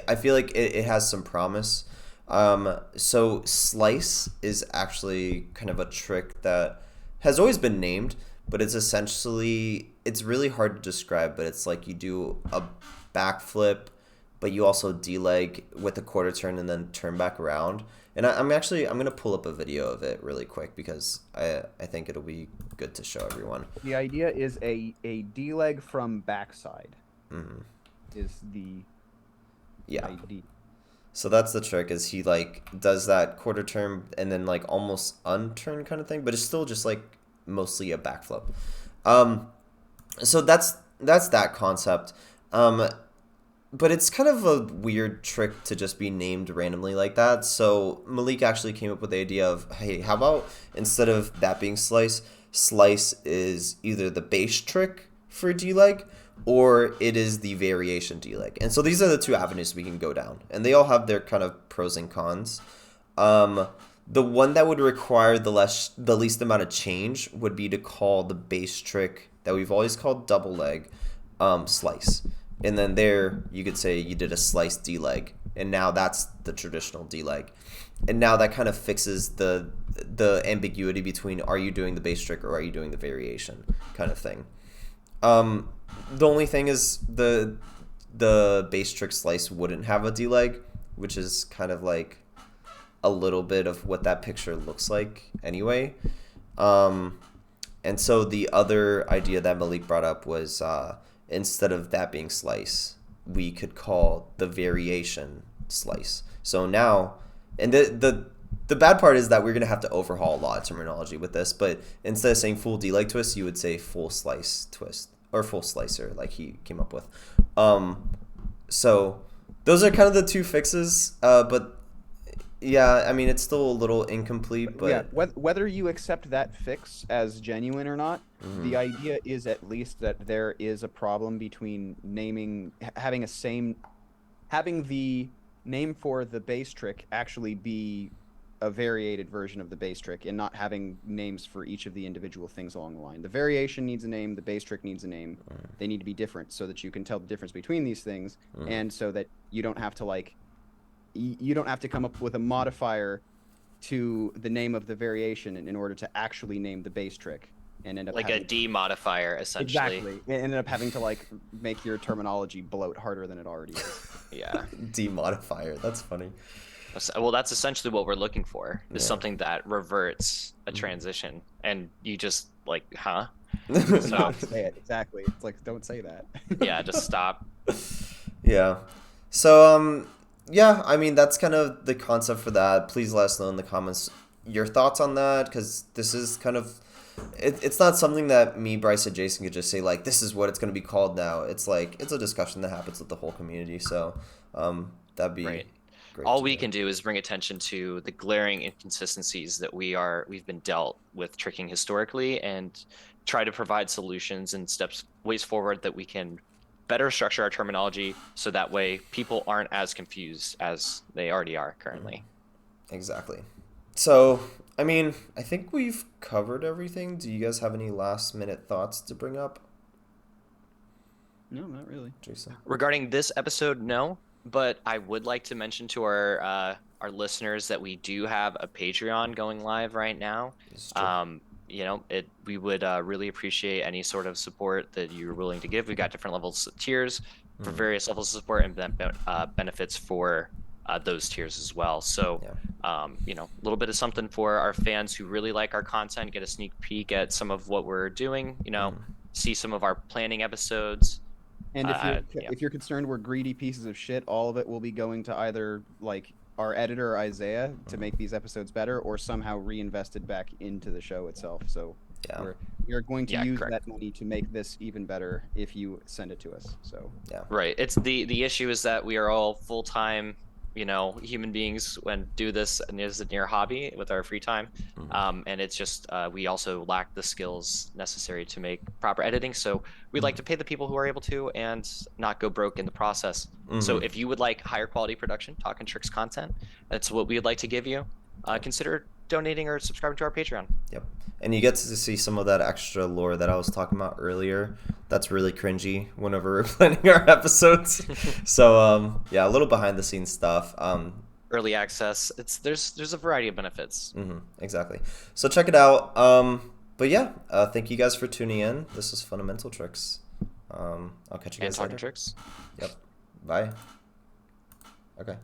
I feel like it has some promise. So slice is actually kind of a trick that has always been named, but it's really hard to describe, but it's like you do a backflip, but you also D-leg with a quarter turn and then turn back around. And I'm going to pull up a video of it really quick because I think it'll be good to show everyone. The idea is a D-leg from backside is the idea. So that's the trick, is he does that quarter turn and then almost unturn kind of thing, but it's still just mostly a backflip. So that's that concept. But it's kind of a weird trick to just be named randomly like that. So Malik actually came up with the idea of, hey, how about instead of that being slice is either the base trick for D-leg, or it is the variation D-leg. And so these are the two avenues we can go down, and they all have their kind of pros and cons. The one that would require the least amount of change would be to call the base trick that we've always called double leg slice. And then there you could say you did a slice D-leg, and now that's the traditional D-leg. And now that kind of fixes the ambiguity between, are you doing the base trick or are you doing the variation kind of thing. The only thing is the base trick slice wouldn't have a D-leg, which is kind of a little bit of what that picture looks like anyway. And so the other idea that Malik brought up was instead of that being slice, we could call the variation slice. So now, and the bad part is that we're going to have to overhaul a lot of terminology with this, but instead of saying full D-leg twist, you would say full slice twist, or full slicer, like he came up with. So those are kind of the two fixes, but yeah, I mean, it's still a little incomplete, but yeah, whether you accept that fix as genuine or not, the idea is at least that there is a problem between having the name for the base trick actually be a variated version of the base trick, and not having names for each of the individual things along the line. The variation needs a name, the base trick needs a name. They need to be different so that you can tell the difference between these things, and so that you don't have to come up with a modifier to the name of the variation in order to actually name the base trick, and end up a D modifier, essentially. Exactly. And end up having to make your terminology bloat harder than it already is. Yeah. D modifier. That's funny. Well, that's essentially what we're looking for, is something that reverts a transition, and you just huh? So, not say it. Exactly. It's don't say that. Yeah, just stop. Yeah. So yeah, I mean, that's kind of the concept for that. Please let us know in the comments your thoughts on that, because this is kind of it's not something that me, Bryce, and Jason could just say like this is what it's going to be called now. It's like it's a discussion that happens with the whole community. So that'd be Right. great All to we do. can do is bring attention to the glaring inconsistencies that we've been dealt with tricking historically, and try to provide solutions and ways forward that we can better structure our terminology so that way people aren't as confused as they already are currently. Exactly. So, I mean, I think we've covered everything. Do you guys have any last minute thoughts to bring up, No, not really. Jason? Regarding this episode, no, but I would like to mention to our listeners that we do have a Patreon going live right now. This is true. We would really appreciate any sort of support that you're willing to give. We've got different levels of tiers for various levels of support, and then benefits for those tiers as well. So, Yeah. a little bit of something for our fans who really like our content, get a sneak peek at some of what we're doing, see some of our planning episodes. And Yeah. if you're concerned we're greedy pieces of shit, all of it will be going to either like our editor Isaiah to make these episodes better, or somehow reinvested back into the show itself. So Yeah. we're going to Yeah, use correct. that money to make this even better if you send it to us. So Yeah. Right. It's the issue is that we are all full-time, human beings and do this and is a near hobby with our free time. And it's just we also lack the skills necessary to make proper editing. So we'd like to pay the people who are able to and not go broke in the process. So if you would like higher quality production, Talk and Tricks content, that's what we would like to give you. Consider donating or subscribing to our Patreon. Yep. And you get to see some of that extra lore that I was talking about earlier. That's really cringy whenever we're planning our episodes. So yeah, a little behind the scenes stuff. Early access. There's a variety of benefits. Exactly. So check it out. But yeah, thank you guys for tuning in. This is Fundamental Tricks. I'll catch you And guys Talk and later. Tricks. Yep. Bye. Okay.